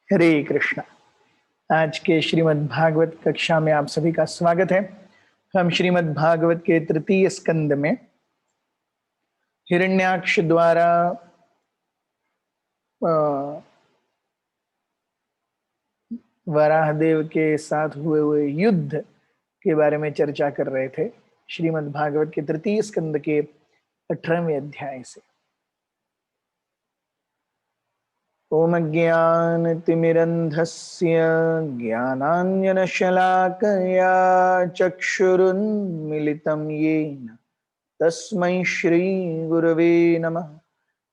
हरे कृष्णा। आज के श्रीमद् भागवत कक्षा में आप सभी का स्वागत है। हम श्रीमद् भागवत के तृतीय स्कंद में हिरण्याक्ष द्वारा वराहदेव के साथ हुए युद्ध के बारे में चर्चा कर रहे थे। श्रीमद् भागवत के तृतीय स्कंद के 18वें अध्याय से। ओम ज्ञानतिमिरन्धस्य ज्ञानाञ्जनशलाकया चक्षुरुन्मिलितं येन तस्मै श्रीगुरवे नमः।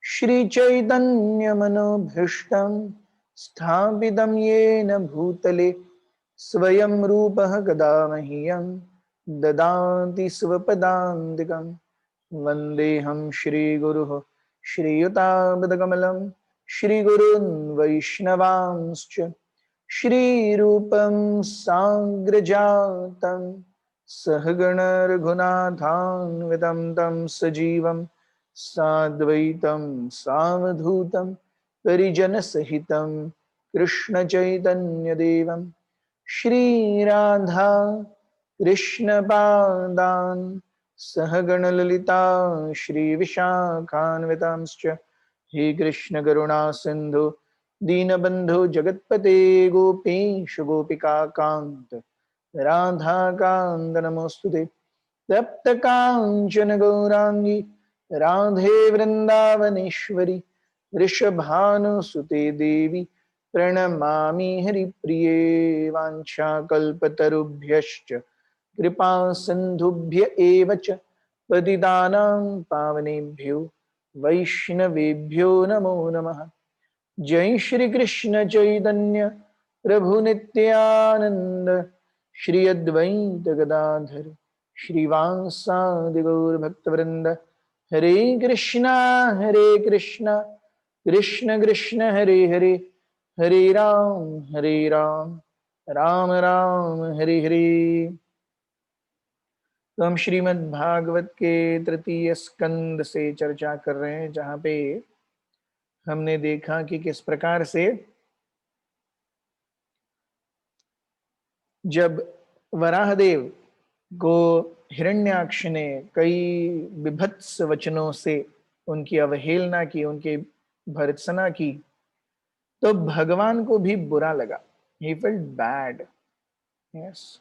श्रीचैतन्यमनोभीष्टं स्थापितं येन भूतले स्वयं रूपः कदा मह्यं ददाति स्वपदान्तिकं। वन्देऽहं श्रीगुरुः श्रीयुतापदकमलं श्रीगुरून् वैष्णवांश्च श्रीरूपं साग्रजातं सहगण रघुनाथान्वितं तं सजीवं साद्वैतं सावधूतं परिजनसहितं कृष्णचैतन्यदेवं श्रीराधा कृष्णपादान् सहगणललिता श्रीविशाखान्वितांश्च। हे कृष्ण करुणा सिंधु दीनबंधु जगत्पते गोपीश गोपिका कांत राधा कांत नमोस्तुते। तप्त कांचन गौरांगी राधे वृंदावनेश्वरी वृषभानुसुते देवी प्रणमामि हरिप्रिये। वाञ्छाकल्पतरुभ्यश्च कृपा सिन्धुभ्य एव च पतितानां पावनेभ्यो वैष्णवेभ्यो नमो नमः। जय श्री कृष्ण चैतन्य प्रभु नित्यानंद श्री अद्वैत गदाधर श्रीवासादि गौर भक्तवृंद। हरे कृष्णा कृष्ण कृष्ण हरे हरे, हरे राम राम राम हरे हरे। तो हम श्रीमद् भागवत के तृतीय स्कंद से चर्चा कर रहे हैं, जहां पे हमने देखा कि किस प्रकार से जब वराहदेव को हिरण्याक्ष ने कई विभत्स वचनों से उनकी अवहेलना की, उनकी भर्त्सना की, तो भगवान को भी बुरा लगा। He felt bad. Yes.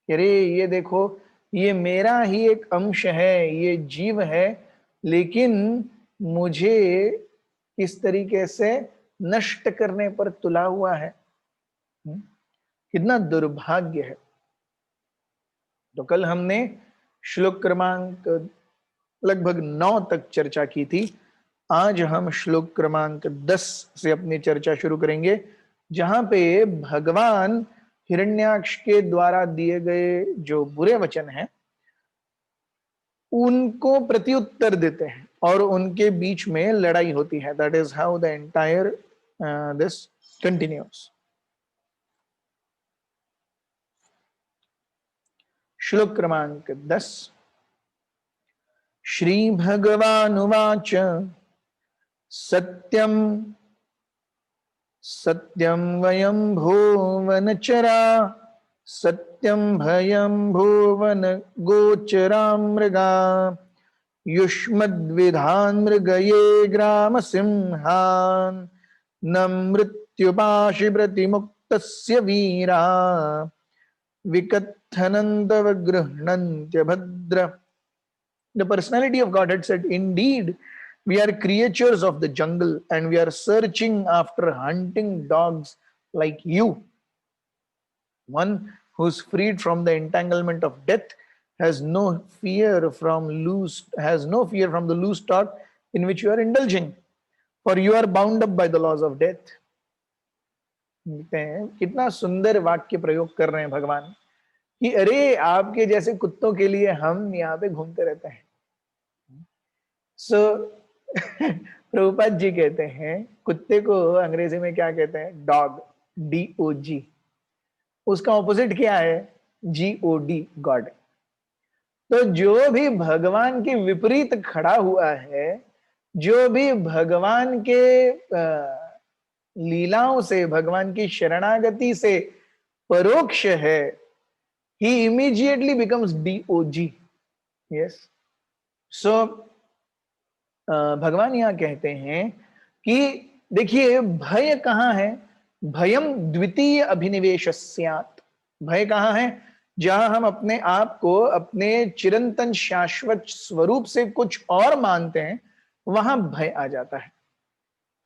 अरे ये देखो, ये मेरा ही एक अंश है, ये जीव है, लेकिन मुझे किस तरीके से नष्ट करने पर तुला हुआ है। कितना दुर्भाग्य है। तो कल हमने श्लोक क्रमांक लगभग 9 तक चर्चा की थी। आज हम श्लोक क्रमांक 10 से अपनी चर्चा शुरू करेंगे, जहां पे भगवान हिरण्याक्ष के द्वारा दिए गए जो बुरे वचन हैं उनको प्रत्युत्तर देते हैं और उनके बीच में लड़ाई होती है। That is how the entire this continuous. श्लोक क्रमांक 10। श्री भगवानुवाच सत्यम सत्यम वयं भुवनचरा सत्यम भयं भुवन गोचरा मृगा युष्मद्विधान् मृगये ग्राम सिंहान् न मृत्युपाशि प्रतिमुक्तस्य वीरा विकथनन्तव गृह्णन्त्य भद्र। The personality of Godhead said, indeed, we are creatures of the jungle and we are searching after hunting dogs like you. One who's freed from the entanglement of death has no fear from the loose talk in which you are indulging, for you are bound up by the laws of death. कितना सुंदर वाक्य प्रयोग कर रहे हैं भगवान कि अरे आपके जैसे कुत्तों के लिए हम यहाँ पे घूमते रहते हैं। प्रभुपाद जी कहते हैं कुत्ते को अंग्रेजी में क्या कहते हैं? Dog, DOG। उसका ऑपोजिट क्या है? GOD, God. तो जो भी भगवान के विपरीत खड़ा हुआ है, जो भी भगवान के लीलाओं से, भगवान की शरणागति से परोक्ष है, he immediately becomes DOG. Yes. So भगवान यहाँ कहते हैं कि देखिए भय कहाँ है, भयम द्वितीय अभिनिवेशस्यात्। भय कहाँ है, जहां हम अपने आप को अपने चिरंतन शाश्वत स्वरूप से कुछ और मानते हैं, वहां भय आ जाता है।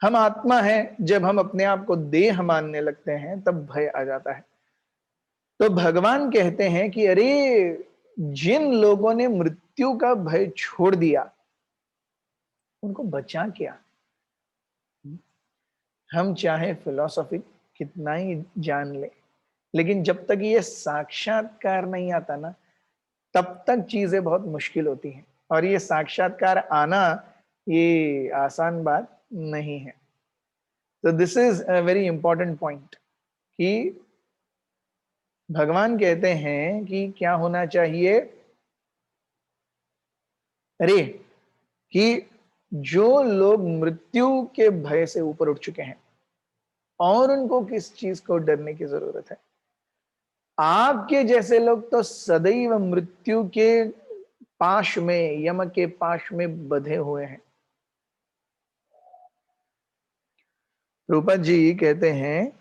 हम आत्मा है, जब हम अपने आप को देह मानने लगते हैं तब भय आ जाता है। तो भगवान कहते हैं कि अरे जिन लोगों ने मृत्यु का भय छोड़ दिया उनको बचा क्या। हम चाहे फिलॉसफी कितना ही जान ले, लेकिन जब तक ये साक्षात्कार नहीं आता ना, तब तक चीजें बहुत मुश्किल होती हैं। और ये साक्षात्कार आना ये आसान बात नहीं है। तो this is a very important point कि भगवान कहते हैं कि क्या होना चाहिए, अरे कि जो लोग मृत्यु के भय से ऊपर उठ चुके हैं और उनको किस चीज को डरने की जरूरत है। आपके जैसे लोग तो सदैव मृत्यु के पाश में, यम के पाश में बंधे हुए हैं। रूपा जी कहते हैं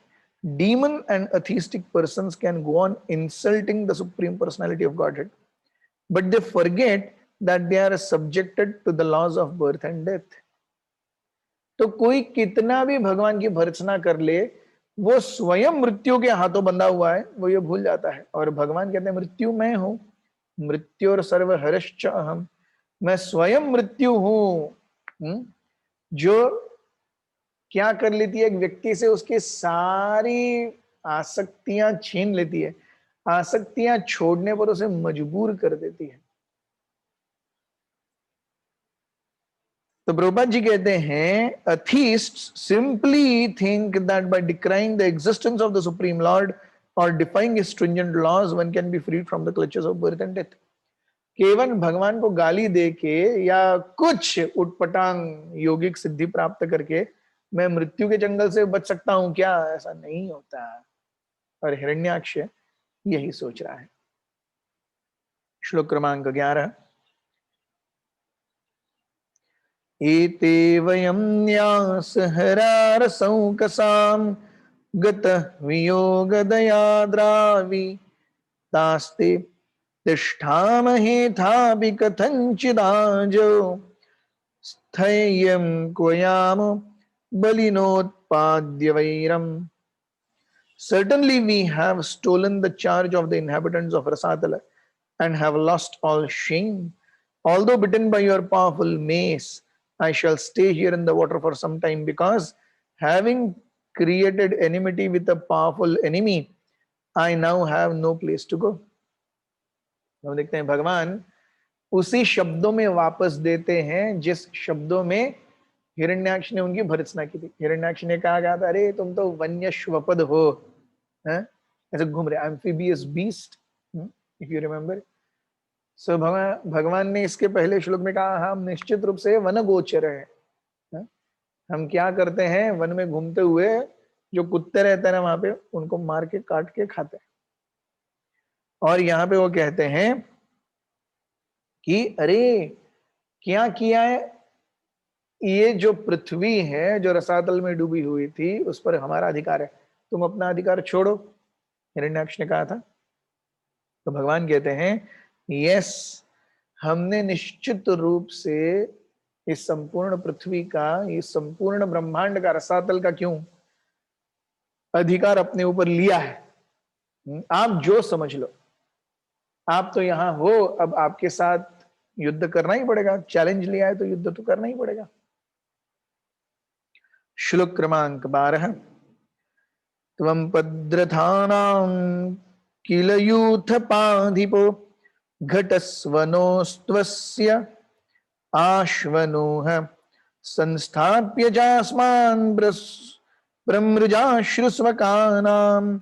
demon and atheistic persons can go on insulting the supreme personality of Godhead, but they forget that they are subjected to the laws of birth and death. तो कोई कितना भी भगवान की भर्त्सना कर ले, वो स्वयं मृत्यु के हाथों बंधा हुआ है, वो ये भूल जाता है। और भगवान कहते हैं मृत्यु मैं हूं, मृत्यु और सर्व हर्ष अहम, मैं स्वयं मृत्यु हूं। जो क्या कर लेती है एक व्यक्ति से, उसकी सारी आसक्तियां छीन लेती है, आसक्तियां छोड़ने पर उसे मजबूर कर देती है। तो प्रभुपाद जी कहते हैं atheists simply think that by decrying the existence of the supreme lord or defying his stringent laws one can be freed from the clutches of birth and death. केवल भगवान को गाली दे के या कुछ उटपटांग योगिक सिद्धि प्राप्त करके मैं मृत्यु के जंगल से बच सकता हूं क्या, ऐसा नहीं होता। और हिरण्याक्ष यही सोच रहा है। श्लोक क्रमांक 11। एते वयं न्यासहरारसौकसां गतः वियोगदयाद्रावि तास्ते तिष्ठामहेथापि कथञ्चिदाजो स्थैर्यं क्वयाम बलिनोत्पाद्य वैरम्। Certainly we have stolen the charge of the inhabitants of Rasatala and have lost all shame. Although bitten by your powerful mace, I shall stay here in the water for some time because having created enmity with a powerful enemy, I now have no place to go. हम देखते हैं भगवान उसी शब्दों में वापस देते हैं जिस शब्दों में हिरण्याक्ष ने उनकी भर्त्सना की थी। हिरण्याक्ष ने कहा गया था अरे तुम तो वन्य श्वपद हो, ऐसे घूम रहे, amphibious beast, if you remember. So भगवान ने इसके पहले श्लोक में कहा हम निश्चित रूप से वन गोचर है। हम क्या करते हैं, वन में घूमते हुए जो कुत्ते रहते हैं ना वहां पे, उनको मार के काट के खाते हैं। और यहाँ पे वो कहते हैं कि अरे क्या किया है, ये जो पृथ्वी है जो रसातल में डूबी हुई थी उस पर हमारा अधिकार है, तुम अपना अधिकार छोड़ो, हिरण्याक्ष ने कहा था। तो भगवान कहते हैं यस, हमने निश्चित रूप से इस संपूर्ण पृथ्वी का, इस संपूर्ण ब्रह्मांड का, रसातल का क्यों अधिकार अपने ऊपर लिया है। आप जो समझ लो, आप तो यहां हो, अब आपके साथ युद्ध करना ही पड़ेगा, चैलेंज लिया है तो युद्ध तो करना ही पड़ेगा। श्लोक क्रमांक 12। त्वं पद्रथानां किल यूथपाधिपो घटस्वनोस्त्वस्य आश्वनोह संस्थाप्य जास्मान् प्रमृजाश्रुस्वकानां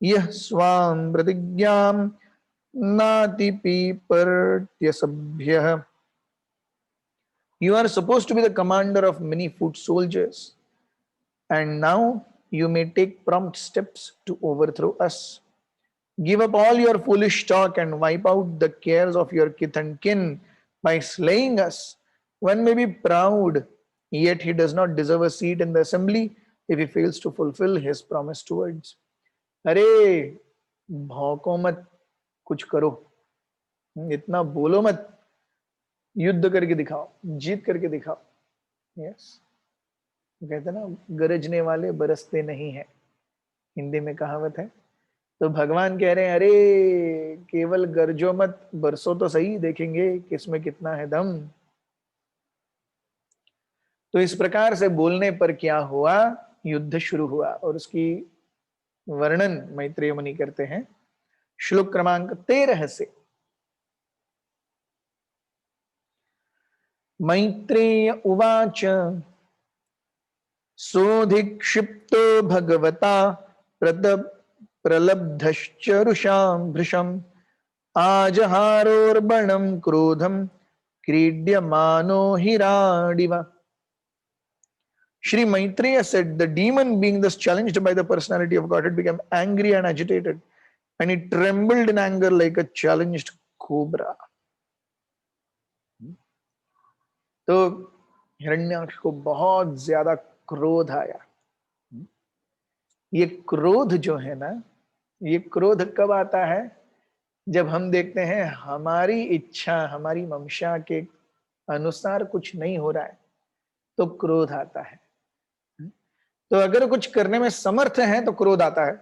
यः Swan प्रतिज्ञां नातिपीपर्त्यसभ्यः। You are supposed to be the commander of many foot soldiers. and now you may take prompt steps to overthrow us. Give up all your foolish talk and wipe out the cares of your kith and kin by slaying us. One may be proud, yet he does not deserve a seat in the assembly if he fails to fulfill his promise towards. अरे भौंको मत, कुछ करो, इतना बोलो मत, युद्ध करके दिखाओ, जीत करके दिखाओ. यस, कहते ना गरजने वाले बरसते नहीं है, हिंदी में कहावत है. तो भगवान कह रहे हैं अरे केवल गरजो मत, बरसो तो सही, देखेंगे किसमें कितना है दम. तो इस प्रकार से बोलने पर क्या हुआ, युद्ध शुरू हुआ और उसकी वर्णन मैत्रेय मुनि करते हैं श्लोक क्रमांक 13 से. मैत्रेय उवाच सोऽधिक्षिप्तो भगवता प्रलब्धश्चरुषां भृशम् आजहारोर्बणं क्रोधं क्रीड्यमानो हिराडिव. Shri Maitreya said, the demon being thus challenged by the personality of Godhead became angry and agitated, and he trembled in anger like a challenged cobra. तो हिरण्याक्ष को बहुत ज्यादा क्रोध आया. ये क्रोध जो है ना, ये क्रोध कब आता है, जब हम देखते हैं हमारी इच्छा, हमारी मंशा के अनुसार कुछ नहीं हो रहा है, तो क्रोध आता है. तो अगर कुछ करने में समर्थ है तो क्रोध आता है,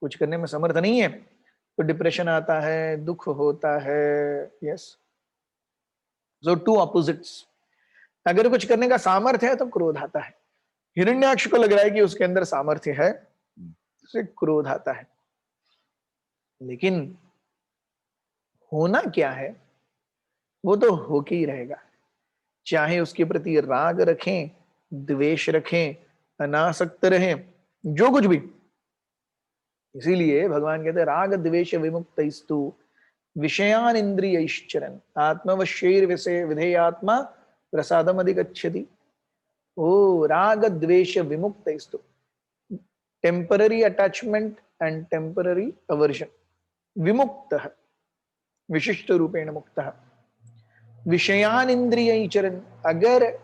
कुछ करने में समर्थ नहीं है तो डिप्रेशन आता है, दुख होता है. Yes, so two opposites. अगर कुछ करने का सामर्थ्य है तो क्रोध आता है. हिरण्याक्ष को लग रहा है कि उसके अंदर सामर्थ्य है, उसे क्रोध आता है. लेकिन होना क्या है वो तो होके ही रहेगा, चाहे उसके प्रति राग रखें, द्वेष रखें, अनासक्त रहें, जो कुछ भी. इसीलिए भगवान कहते हैं राग द्वेष विमुक्तैस्तु विषयान इंद्रियैश्चरन् आत्मवश्यैर विधेयात्मा प्रसादम अधिगच्छति. ओ राग द्वेष विमुक्तैस्तु, temporary attachment and temporary aversion, विमुक्तः विशिष्ट रूपेण मुक्तः, विषयान इंद्रियैश्चरन्. अगर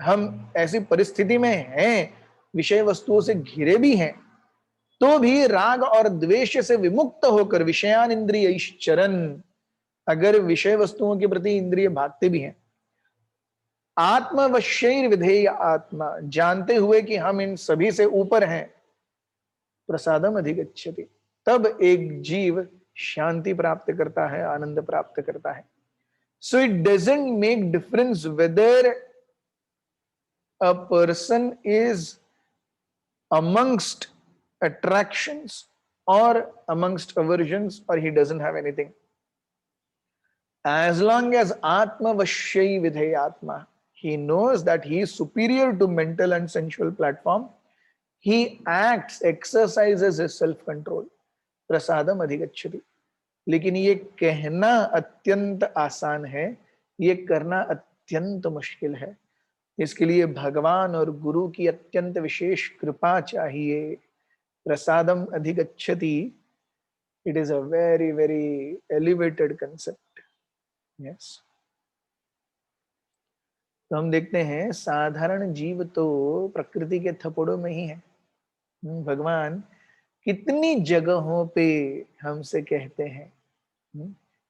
हम ऐसी परिस्थिति में हैं, विषय वस्तुओं से घिरे भी हैं, तो भी राग और द्वेष से विमुक्त होकर विषयान इंद्रियैश्चरन्, अगर विषय वस्तुओं के प्रति इंद्रिय भागते भी हैं, आत्मवश्यैर विधेय आत्मा, जानते हुए कि हम इन सभी से ऊपर हैं, प्रसादम अधिगच्छति, तब एक जीव शांति प्राप्त करता है, आनंद प्राप्त करता है. So it doesn't make difference whether a person is amongst attractions or amongst aversions, or he doesn't have anything. As long as Atma Vashyai Vidheyatma, he knows that he is superior to mental and sensual platform, he acts, exercises his self-control. Prasadam Adhigachati. लेकिन ये कहना अत्यंत आसान है, ये करना अत्यंत मुश्किल है. इसके लिए भगवान और गुरु की अत्यंत विशेष कृपा चाहिए. प्रसादम अधिगच्छति, it is a very very elevated concept. Yes, तो हम देखते हैं साधारण जीव तो प्रकृति के थपड़ों में ही है. भगवान कितनी जगहों पे हमसे कहते हैं.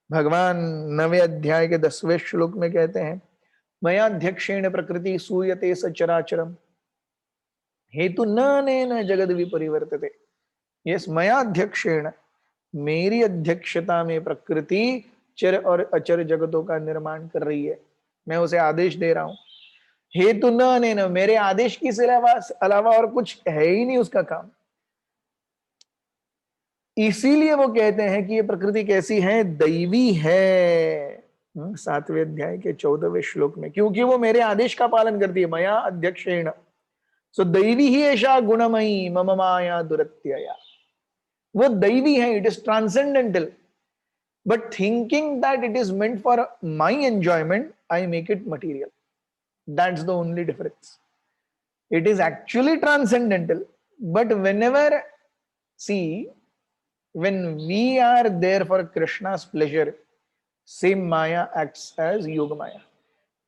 भगवान 9वें अध्याय के 10वें श्लोक में कहते हैं मयाध्यक्षेण प्रकृति सूयते सचराचरम हेतु न जगद विपरिवर्तते. यस, मयाध्यक्षेण, मेरी अध्यक्षता में प्रकृति चर और अचर जगतों का निर्माण कर रही है. मैं उसे आदेश दे रहा हूं. हेतु न, मेरे आदेश की अलावा और कुछ है ही नहीं उसका काम. इसीलिए वो कहते हैं कि ये प्रकृति कैसी है, दैवी है. 7वें अध्याय के 14वें श्लोक में, क्योंकि वो मेरे आदेश का पालन करती है. मया अध्यक्षेण, सो दैवी ही ऐसा गुणमयी मम माया दुरत्यया. वो दैवी है, it is transcendental, but thinking that it is meant for my enjoyment, I make it material. That's the only difference. It is actually transcendental. But whenever, see, when we are there for Krishna's pleasure, same Maya acts as Yoga Maya.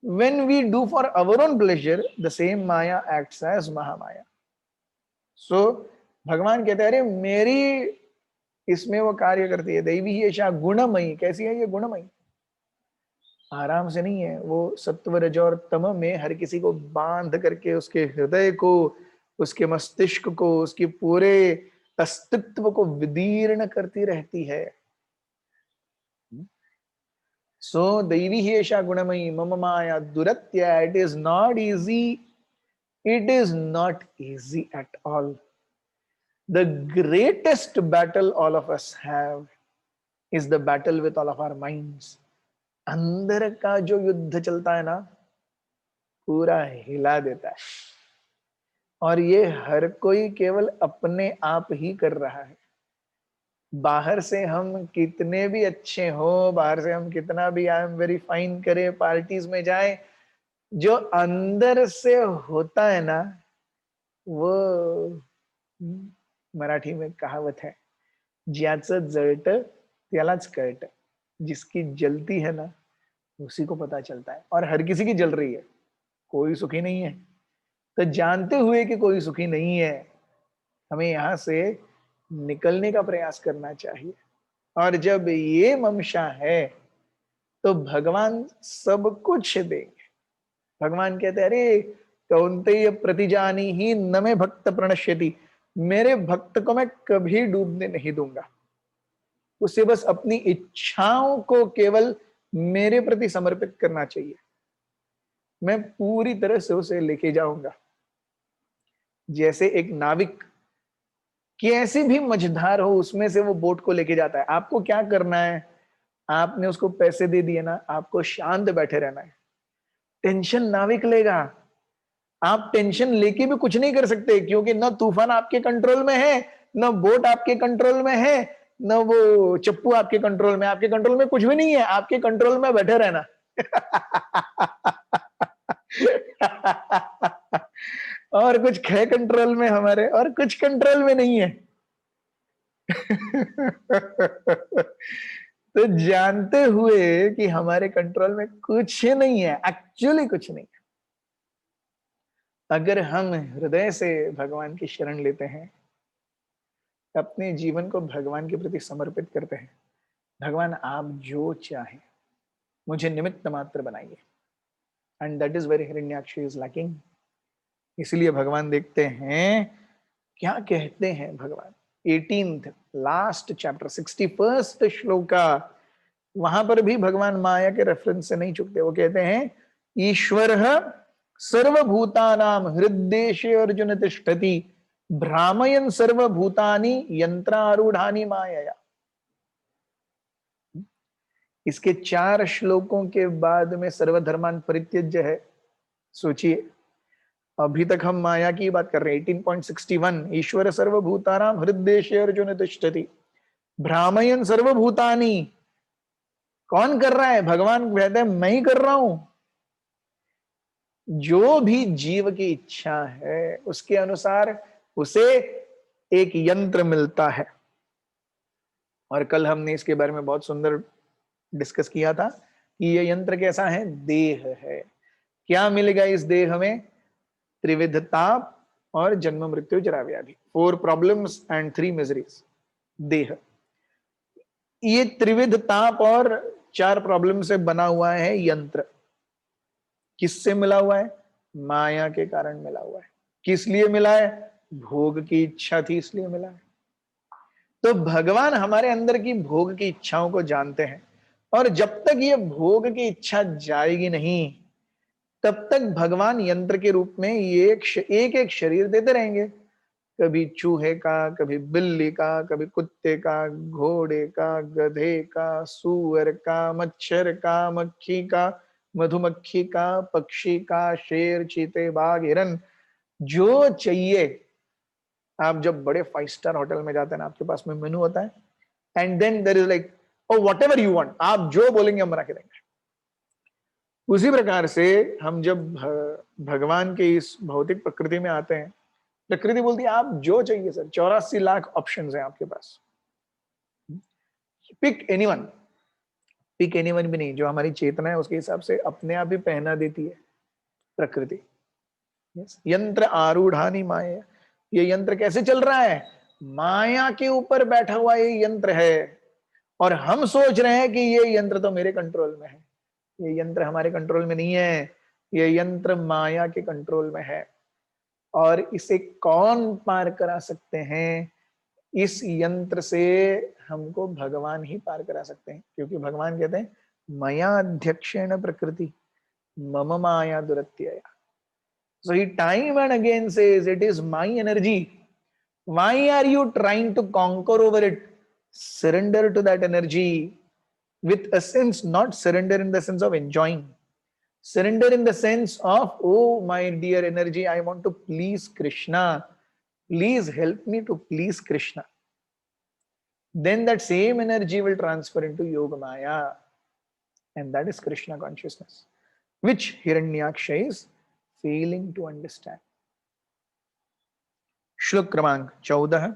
When we do for our own pleasure, the same Maya acts as Mahamaya. So भगवान कहते हैं अरे मेरी इसमें वो कार्य करती है, दैवी ही ऐसा गुणमयी। कैसी है ये गुणमयी? आराम से नहीं है, वो सत्व रज और तम में हर किसी को बांध करके उसके हृदय को, उसके मस्तिष्क को, उसके पूरे अस्तित्व को विदीर्ण करती रहती है। सो दैवी ही ऐसा गुणमयी मम माया दुरत्या। It is not easy, it is not easy at all. The greatest battle all of us have is the battle with all of our minds. अंदर का जो युद्ध चलता है ना, पूरा हिला देता है। और ये हर कोई केवल अपने आप ही कर रहा है। बाहर से हम कितने भी अच्छे हो, बाहर से हम कितना भी आई एम वेरी फाइन करें, पार्टीज में जाएं, जो अंदर से होता है ना, वो मराठी में कहावत है, ज्याचं जळतं त्यालाच कळतं। जिसकी जलती है ना, उसी को पता चलता है। और हर किसी की जल रही है, कोई सुखी नहीं है। तो जानते हुए कि कोई सुखी नहीं है, हमें यहां से निकलने का प्रयास करना चाहिए। और जब ये ममशा है तो भगवान सब कुछ देंगे। भगवान कहते हैं अरे कौन्तेय प्रतिजानी ही न में भक्त प्रणश्यति। मेरे भक्त को मैं कभी डूबने नहीं दूंगा। उसे बस अपनी इच्छाओं को केवल मेरे प्रति समर्पित करना चाहिए, मैं पूरी तरह से उसे लेके जाऊंगा। जैसे एक नाविक कैसे भी मझधार हो, उसमें से वो बोट को लेके जाता है। आपको क्या करना है? आपने उसको पैसे दे दिए ना, आपको शांत बैठे रहना है। टेंशन नाविक लेगा, आप टेंशन लेके भी कुछ नहीं कर सकते, क्योंकि न तूफान आपके कंट्रोल में है, न बोट आपके कंट्रोल में है, न वो चप्पू आपके कंट्रोल में। आपके कंट्रोल में कुछ भी नहीं है, आपके कंट्रोल में बैठे रहना। और कुछ है कंट्रोल में हमारे, और कुछ कंट्रोल में नहीं है। तो जानते हुए कि हमारे कंट्रोल में कुछ नहीं है, एक्चुअली कुछ नहीं है, अगर हम हृदय से भगवान की शरण लेते हैं, अपने जीवन को भगवान के प्रति समर्पित करते हैं, भगवान आप जो चाहें मुझे निमित्त मात्र बनाइए, and that is very Hiranyaksha is lacking. इसलिए भगवान देखते हैं क्या कहते हैं भगवान। 18th last chapter 61st shloka, वहां पर भी भगवान माया के रेफरेंस से नहीं चुकते। वो कहते हैं ईश्वर सर्वभूतानाम हृद्देशे अर्जुन तिष्ठति भ्रामयन सर्वभूतानि यंत्रारूढ़ानि मायया। इसके 4 श्लोकों के बाद में सर्वधर्मान परित्यज्य है। सोचिए, अभी तक हम माया की बात कर रहे हैं। 18.61 ईश्वर सर्वभूतानाम हृद्देशे अर्जुन तिष्ठति भ्रामयन सर्वभूतानि। कौन कर रहा है? भगवान कहते हैं मैं ही कर रहा हूं। जो भी जीव की इच्छा है उसके अनुसार उसे एक यंत्र मिलता है। और कल हमने इसके बारे में बहुत सुंदर डिस्कस किया था कि यह यंत्र कैसा है? देह है। क्या मिलेगा इस देह में? त्रिविध ताप और जन्म मृत्यु जरा व्याधि, 4 प्रॉब्लम्स एंड 3 मिजरीज। देह ये त्रिविध ताप और 4 प्रॉब्लम से बना हुआ है यंत्र। किससे मिला हुआ है? माया के कारण मिला हुआ है। किस लिए मिला है? भोग की इच्छा थी इसलिए मिला है। तो भगवान हमारे अंदर की भोग की इच्छाओं को जानते हैं, और जब तक ये भोग की इच्छा जाएगी नहीं, तब तक भगवान यंत्र के रूप में ये एक शरीर देते रहेंगे। कभी चूहे का, कभी बिल्ली का, कभी कुत्ते का, घोड़े का, गधे का, सूअर का, मच्छर का, मक्खी का, मधुमक्खी का, पक्षी का, शेर, चीते, बाघ, हिरन, जो चाहिए। आप जब बड़े 5 स्टार होटल में जाते हैं ना, आपके पास में मेनू होता है, and then there is like oh whatever you want, आप जो बोलेंगे हम बना के देंगे। उसी प्रकार से हम जब भगवान के इस भौतिक प्रकृति में आते हैं, प्रकृति बोलती है आप जो चाहिए सर, 84 लाख ऑप्शंस हैं आपके पास, पिक एनीवन। पिक एनीवन भी नहीं, जो हमारी चेतना है उसके हिसाब से अपने आप ही पहना देती है प्रकृति। यंत्र आरूढ़ानी माया, ये यंत्र कैसे चल रहा है? माया के ऊपर बैठा हुआ ये यंत्र है, और हम सोच रहे हैं कि ये यंत्र तो मेरे कंट्रोल में है। ये यंत्र हमारे कंट्रोल में नहीं है, ये यंत्र माया के कंट्रोल में है। और इसे कौन पार करा सकते हैं? इस यंत्र से हमको भगवान ही पार करा सकते हैं, क्योंकि भगवान कहते हैं मया अध्यक्षेण प्रकृति मम माया दुरत्यया। So he time and again says, it is my energy. Why are you trying to conquer over it? Surrender to that energy with a sense, not surrender in the sense of enjoying. Surrender in the sense of, oh my dear energy, I want to please Krishna. Please help me to please Krishna. Then that same energy will transfer into Yoga Maya. And that is Krishna consciousness, which Hiranyaksha is failing to understand. श्लोक क्रमांक 14।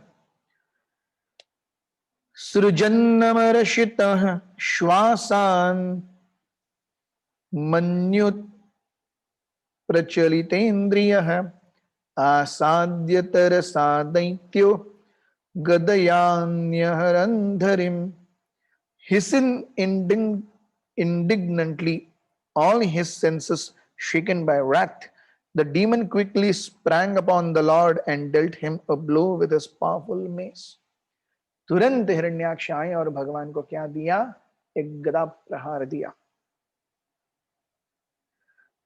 सृजन्नमर्षितः श्वासान् मन्युत् प्रचलितेन्द्रियः आसाद्य तरसा दैत्यो गदयान्यहरन्धरिम्। Hissing indignantly, all his senses shaken by wrath, the demon quickly sprang upon the Lord and dealt him a blow with his powerful mace. तुरंत हिरण्याक्ष आए और भगवान को क्या दिया? एक गदा प्रहार दिया।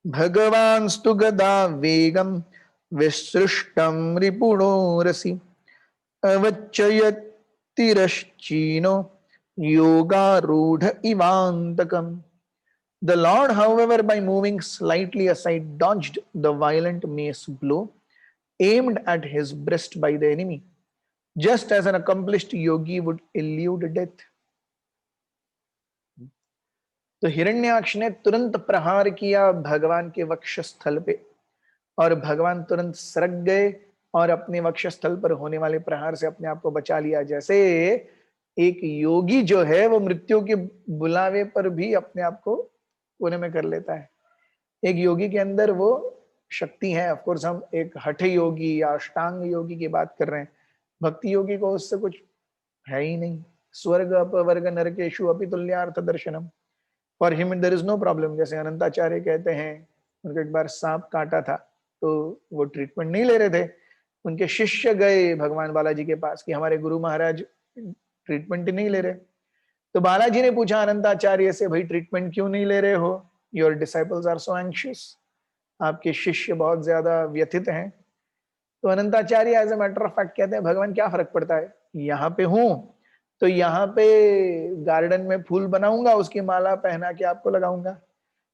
भगवांस्तु गदा वेगम विसृष्टम रिपुणोरसि अवच्चयतिरश्चीनो योगारूढ़ इवांतकम। The Lord, however, by moving slightly aside, dodged the violent mace blow aimed at his breast by the enemy, just as an accomplished yogi would elude death. तो हिरण्याक्ष ने तुरंत प्रहार किया भगवान के वक्षस्थल पे, और भगवान तुरंत सरक गए और अपने वक्षस्थल पर होने वाले प्रहार से अपने आप को बचा लिया। जैसे एक योगी जो है वो मृत्यु के बुलावे पर भी अपने आप को कोने में कर लेता है। एक योगी के अंदर वो शक्ति है। ऑफ कोर्स हम एक हठ योगी या अष्टांग योगी की बात कर रहे हैं, भक्ति योगी को उससे कुछ है ही नहीं। स्वर्ग अपवर्ग नरकेशु अपि तुल्यार्थ दर्शनम, for him there is no problem. जैसे अनंताचार्य कहते हैं, उनको एक बार सांप काटा था तो वो ट्रीटमेंट नहीं ले रहे थे, उनके शिष्य गए भगवान बालाजी के पास कि हमारे गुरु महाराज ट्रीटमेंट नहीं ले रहे। तो बालाजी ने पूछा अनंताचार्य से, भाई ट्रीटमेंट क्यों नहीं ले रहे हो? Your disciples are so anxious, आपके शिष्य बहुत ज्यादा व्यथित हैं। तो Anantacharya as a matter of fact कहते हैं, भगवान क्या फर्क पड़ता है, यहाँ पे हूं तो यहाँ पे गार्डन में फूल बनाऊंगा, उसकी माला पहना के आपको लगाऊंगा,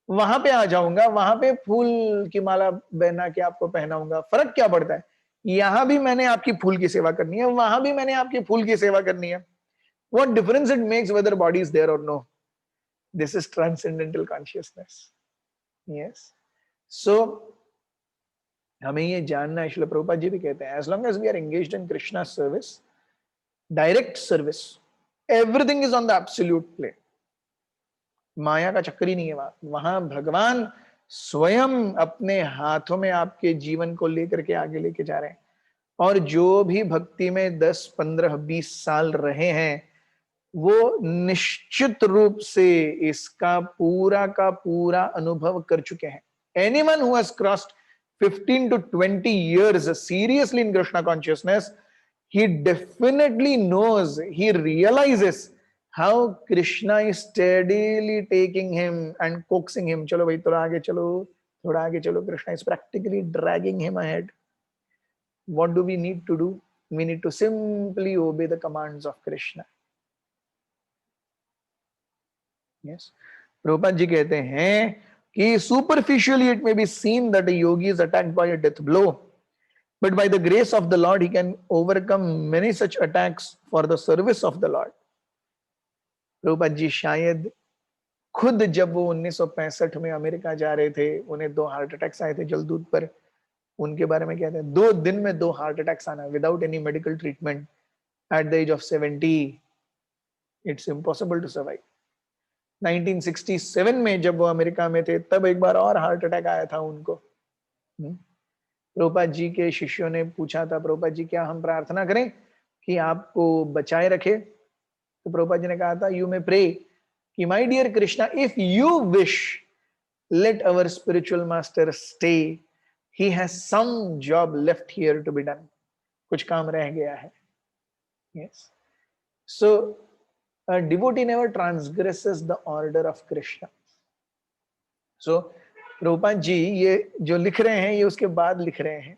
वहां पे आ जाऊंगा, वहां पे फूल की माला पहना के आपको पहनाऊंगा, फर्क क्या पड़ता है? यहाँ भी मैंने आपकी फूल की सेवा करनी है, वहां भी मैंने आपकी फूल की सेवा करनी है। What difference it makes whether body is there or no? This is transcendental consciousness. Yes. So हमें ये जानना है, श्रील प्रभुपाद जी भी कहते हैं, as long as we are engaged in Krishna's service, direct service, everything is on the absolute plane. माया का चक्कर ही नहीं है वहां भगवान स्वयं अपने हाथों में आपके जीवन को लेकर के आगे लेके जा रहे हैं। और जो भी भक्ति में 10, 15, 20 साल रहे हैं, वो निश्चित रूप से इसका पूरा का पूरा अनुभव कर चुके हैं। Anyone who has crossed 15 to 20 years seriously in Krishna consciousness, he definitely knows, he realizes how Krishna is steadily taking him and coaxing him. चलो भाई थोड़ा आगे चलो, थोड़ा आगे चलो. Krishna is practically dragging him ahead. What do we need to do? We need to simply obey the commands of Krishna. Yes. Prabhupada ji कहते हैं कि superficially it may be seen that a yogi is attacked by a death blow, but by the grace of the Lord he can overcome many such attacks for the service of the Lord. Prabhupada ji शायद खुद जब वो 1965 में America जा रहे थे, उन्हें 2 heart attacks आए थे जलदूत पर। उनके बारे में कहते हैं 2 दिन में 2 हार्ट अटैक्स आना without any medical treatment at the age of 70, it's impossible to survive. 1967 में जब वो अमेरिका में थे, तब एक बार और हार्ट अटैक आया था उनको। प्रभुपाद जी के शिष्यों ने पूछा था, प्रभुपाद जी क्या हम प्रार्थना करें कि आपको बचाए रखे? तो प्रभुपाद जी ने कहा था, यू मे प्रे कि my dear Krishna, if you wish let our spiritual master stay, he has some job left here to be done. कुछ काम रह गया है। Yes, so a devotee never transgresses the order of Krishna. So Prabhupada जी ये जो लिख रहे हैं, ये उसके बाद लिख रहे हैं।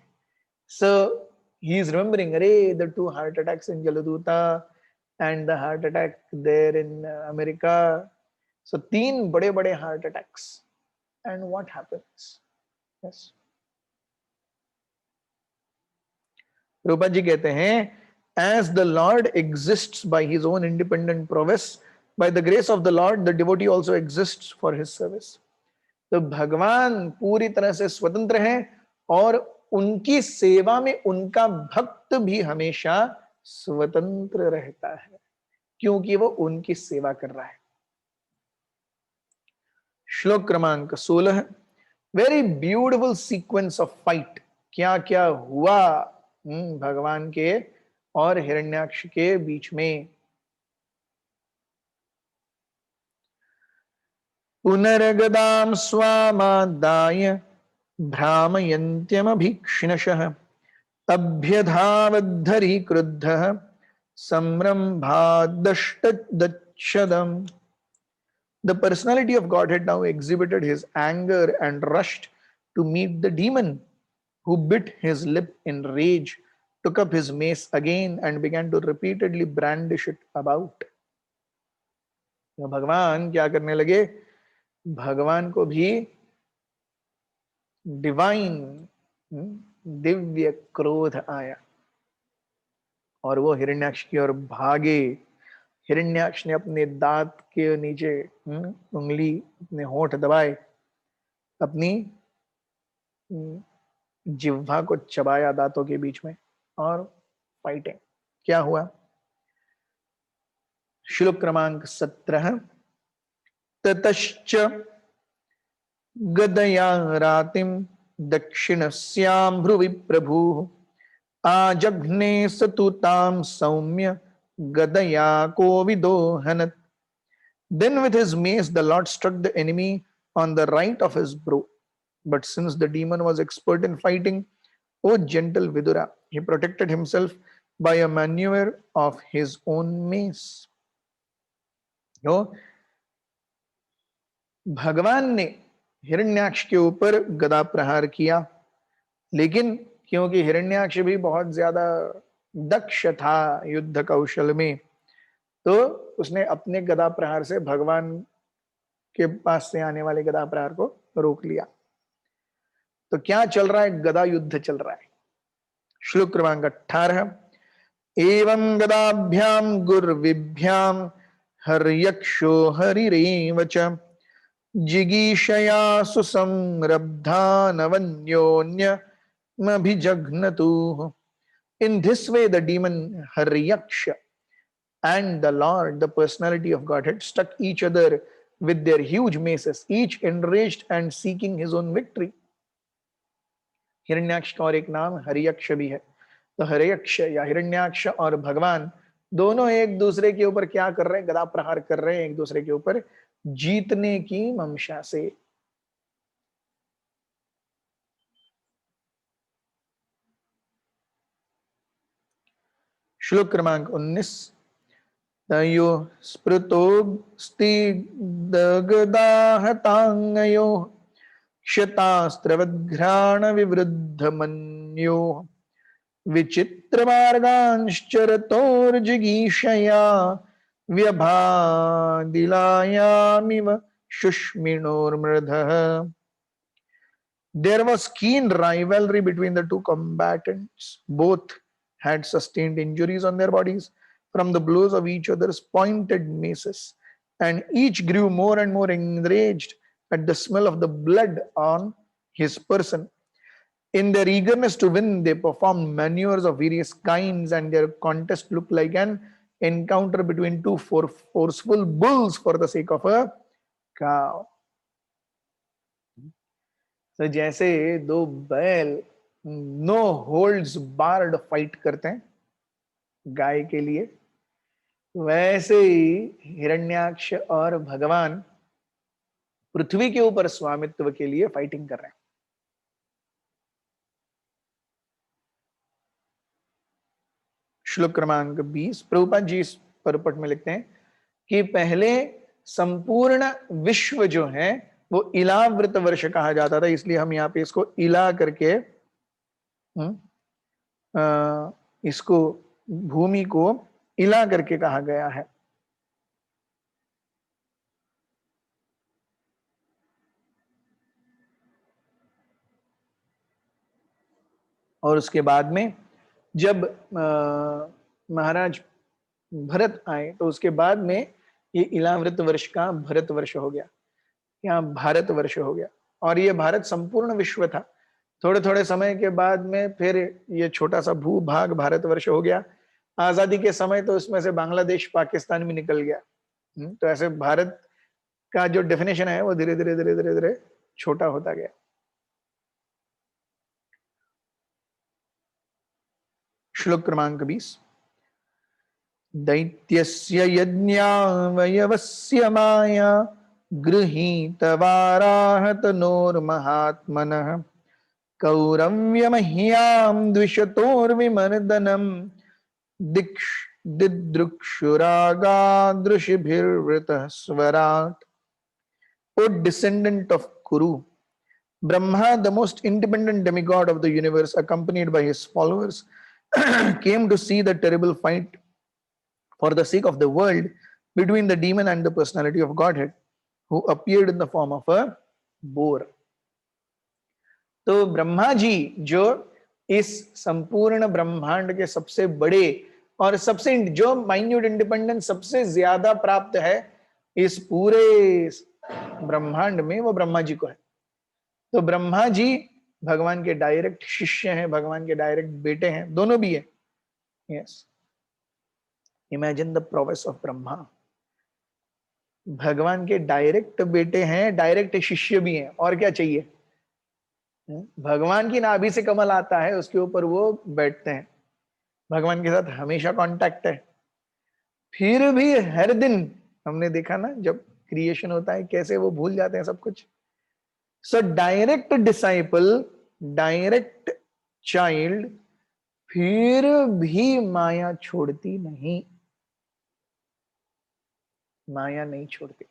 So he is remembering, अरे the 2 heart attacks in Jaladuta and the heart attack there in America. So 3 बड़े-बड़े heart attacks. And what happens? Yes. Prabhupada जी कहते हैं, as the Lord exists by his own independent prowess, by the grace of the Lord, the devotee also exists for his service. तो भगवान पूरी तरह से स्वतंत्र हैं और उनकी सेवा में उनका भक्त भी हमेशा स्वतंत्र रहता है, क्योंकि वो उनकी सेवा कर रहा है। श्लोक क्रमांक 16, very beautiful sequence of fight. क्या क्या हुआ भगवान के और हिरण्याक्ष के बीच में। पुनर्गदाम स्वामादाय भ्रामयन्त्यमभीक्षिणशः अभ्यधावद्धरि क्रुद्धः संरम्भादष्टदच्छदम्। The personality of Godhead now exhibited his anger and rushed to meet the demon, who bit his lip in rage, took up his mace again and began to repeatedly brandish it about. भगवान क्या करने लगे? भगवान को भी divine Divya क्रोध आया और वो हिरण्याक्ष की ओर भागे। हिरण्याक्ष ने अपने दांत के नीचे उंगली, अपने होंठ दबाए, अपनी जिह्वा को चबाया दांतों के बीच में और फाइटिंग। क्या हुआ? श्लोक क्रमांक 17, ततश्च गदया रातिम दक्षिणस्यां भ्रुवि प्रभुः आजघ्ने सतुतां सौम्य गदया कोविदो हनत्। Then with his mace the Lord struck the enemy on the right of his brow. But since the demon was expert in fighting, O gentle Vidura, he protected himself by a maneuver of his own mace. No? भगवान ने हिरण्याक्ष के ऊपर गदा प्रहार किया, लेकिन क्योंकि हिरण्याक्ष भी बहुत ज्यादा दक्ष था युद्ध कौशल में, तो उसने अपने गदा प्रहार से भगवान के पास से आने वाले गदा प्रहार को रोक लिया। तो क्या चल रहा है? गदा युद्ध चल रहा है। श्लोक क्रमांक 18, एवं गदाभ्याम गुर्विभ्याम हर्यक्षो हरिरेव च जिगीषया सुसंरब्धानवन्योन्यमभिजघ्नतुः। In this way the demon Haryaksha and the Lord, the personality of Godhead, struck each other with their huge maces, each enraged and seeking his own victory. Hiranyaksha का और एक नाम हरियक्ष भी है। तो हरियक्ष या हिरण्याक्ष और भगवान दोनों एक दूसरे के ऊपर क्या कर रहे हैं? गदा प्रहार कर रहे हैं एक दूसरे के ऊपर जीतने की मंशा से। श्लोक क्रमांक 19, तयो स्पृतो स्तिगदाहतांगयो क्षतास्त्रवद्घ्राण विवृद्ध मन्यो विचित्र मार्गांश्चरतोर्जिगीषया व्यभादिलायामिव शुष्मिणोर्मृधः। There was keen rivalry between the two combatants. Both had sustained injuries on their bodies from the blows of each other's pointed maces, and each grew more and more enraged at the smell of the blood on his person. In their eagerness to win, they performed maneuvers of various kinds, and their contest looked like an encounter between two forceful bulls for the sake of a cow. तो जैसे दो बैल no holds board fight करते हैं गाय के लिए, वैसे ही हिरण्याक्ष और भगवान पृथ्वी के ऊपर स्वामित्व के लिए फाइटिंग कर रहे हैं। श्लोक क्रमांक 20, प्रभुपाद जी इस परपट में लिखते हैं कि पहले संपूर्ण विश्व जो है वो इलावृत वर्ष कहा जाता था, इसलिए हम यहाँ पे इसको इला करके इसको भूमि को इला करके कहा गया है। और उसके बाद में जब महाराज भरत आए तो उसके बाद में ये इलावृत वर्ष का भरत वर्ष हो गया, यहाँ भारत वर्ष हो गया। और ये भारत संपूर्ण विश्व था। थोड़े थोड़े समय के बाद में फिर ये छोटा सा भूभाग भारत वर्ष हो गया। आजादी के समय तो इसमें से बांग्लादेश पाकिस्तान भी निकल गया। तो ऐसे भारत का जो डेफिनेशन है वो धीरे धीरे धीरे धीरे धीरे छोटा होता गया। श्लोक क्रमांक 20, दैत्यस्य यज्ञावयवस्य माया गृहीतवाराहतनोर्महात्मनः कौरव्यमह्यां द्विषतोर्विमर्दनम् दिदृक्षुरागादृशिभिर्वृतः स्वराट। O descendant of Kuru, Brahma, the most independent demigod of the universe, accompanied by his followers, came to see the terrible fight for the sake of the world between the demon and the personality of Godhead, who appeared in the form of a boar. तो ब्रह्मा जी जो इस संपूर्ण ब्रह्मांड के सबसे बड़े और सबसे जो माइन्यूट इंडिपेंडेंस सबसे ज्यादा प्राप्त है इस पूरे ब्रह्मांड में, वो ब्रह्मा जी को है। तो ब्रह्मा जी भगवान के डायरेक्ट शिष्य हैं, भगवान के डायरेक्ट बेटे हैं, दोनों भी है। Yes, imagine the prowess of Brahma. भगवान के डायरेक्ट बेटे हैं, डायरेक्ट शिष्य भी हैं, और क्या चाहिए। भगवान की नाभि से कमल आता है, उसके ऊपर वो बैठते हैं, भगवान के साथ हमेशा कांटेक्ट है। फिर भी हर दिन हमने देखा ना जब क्रिएशन होता है कैसे वो भूल जाते हैं सब कुछ। So direct disciple, direct child फिर भी माया छोड़ती नहीं, माया नहीं छोड़ती।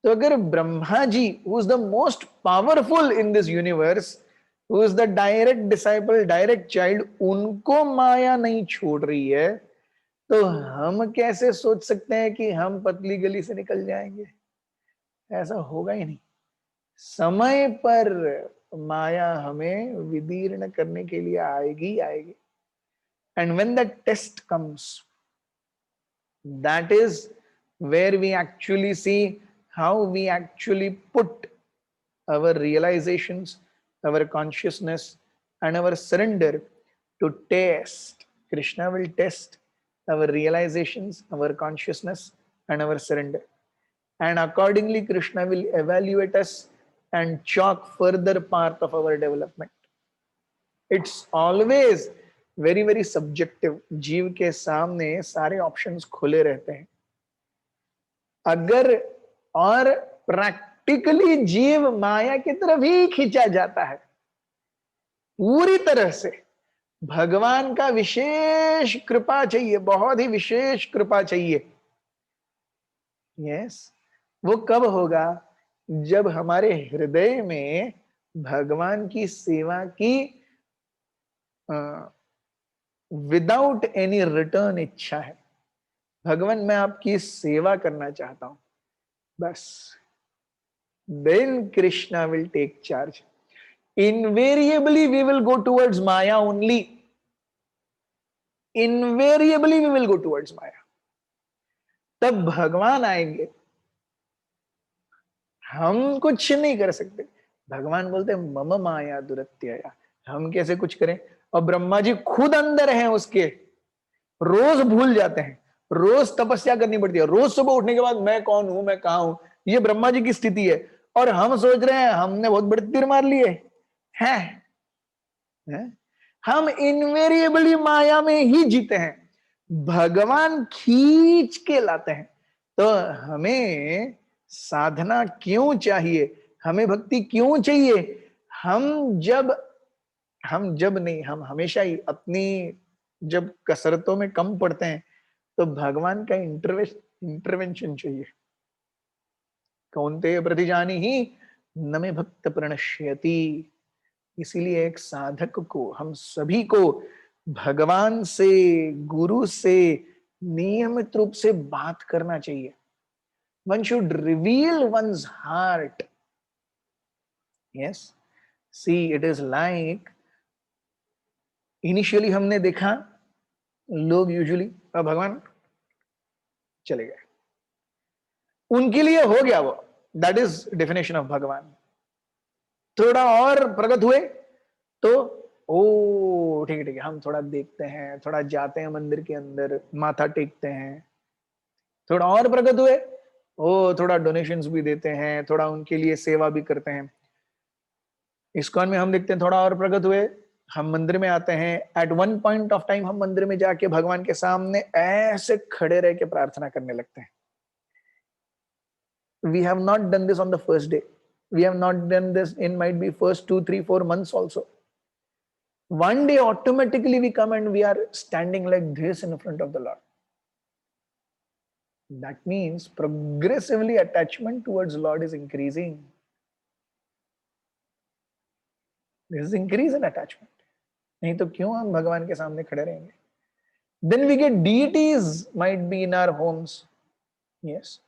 तो अगर Brahma ji who is the most powerful in this universe, who is the direct disciple, direct child, उनको माया नहीं छोड़ रही है, तो हम कैसे सोच सकते हैं कि हम पतली गली से निकल जाएंगे। ऐसा होगा ही नहीं। समय पर माया हमें विदीर्ण करने के लिए आएगी आएगी। And when the test comes, that is where we actually see how we actually put our realizations, our consciousness, and our surrender to test. Krishna will test our realizations, our consciousness, and our surrender. And accordingly, Krishna will evaluate us and chalk further path of our development. It's always very, very subjective. जीव के सामने सारे options खुले रहते हैं। अगर और practically जीव माया की तरफ ही खींचा जाता है पूरी तरह से, भगवान का विशेष कृपा चाहिए, बहुत ही विशेष कृपा चाहिए। यस, वो कब होगा, जब हमारे हृदय में भगवान की सेवा की विदाउट एनी रिटर्न इच्छा है। भगवान मैं आपकी सेवा करना चाहता हूं, बस। Then Krishna will take charge. Invariably we will go towards Maya only. Invariably we will go towards Maya. तब भगवान आएंगे। हम कुछ नहीं कर सकते। भगवान बोलते हैं मम माया दुरत्यया, हम कैसे कुछ करें? और ब्रह्मा जी खुद अंदर हैं उसके, रोज भूल जाते हैं, रोज तपस्या करनी पड़ती है, रोज सुबह उठने के बाद मैं कौन हूं, मैं कहां हूं, ये ब्रह्मा जी की स्थिति है। और हम सोच रहे हैं हमने बहुत बड़े तीर मार लिए हैं, हैं? हम इनवेरिएबली माया में ही जीते हैं, भगवान खींच के लाते हैं। तो हमें साधना क्यों चाहिए, हमें भक्ति क्यों चाहिए? हम जब नहीं, हम हमेशा ही अपनी जब कसरतों में कम पड़ते हैं तो भगवान का इंटरवेंशन चाहिए। कौन्तेय प्रतिजानी ही न मे भक्त प्रणश्यति। इसीलिए एक साधक को, हम सभी को भगवान से, गुरु से नियमित रूप से बात करना चाहिए। One should reveal one's heart. Yes. See, it is like, initially हमने देखा लोग यूजुअली भगवान चले गए, उनके लिए हो गया वो, दैट इज डेफिनेशन ऑफ भगवान। थोड़ा और प्रगत हुए तो ओ ठीक है ठीक है, हम थोड़ा देखते हैं, थोड़ा जाते हैं मंदिर के अंदर, माथा टेकते हैं। थोड़ा और प्रगत हुए, ओ थोड़ा डोनेशंस भी देते हैं, थोड़ा उनके लिए सेवा भी करते हैं। इस्कॉन में हम देखते हैं थोड़ा और प्रगत हुए, हम मंदिर में आते हैं, at one point of time हम मंदिर में जाके भगवान के सामने ऐसे खड़े रह के प्रार्थना करने लगते हैं। We have not done this on the first day. We have not done this in might be first 2, 3, 4 months also. One day automatically we come and we are standing like this in front of the Lord. That means progressively attachment towards Lord is increasing. This is increase in attachment. नहीं तो क्यों हम भगवान के सामने खड़े रहेंगे? Then we get deities might be in our homes. Yes.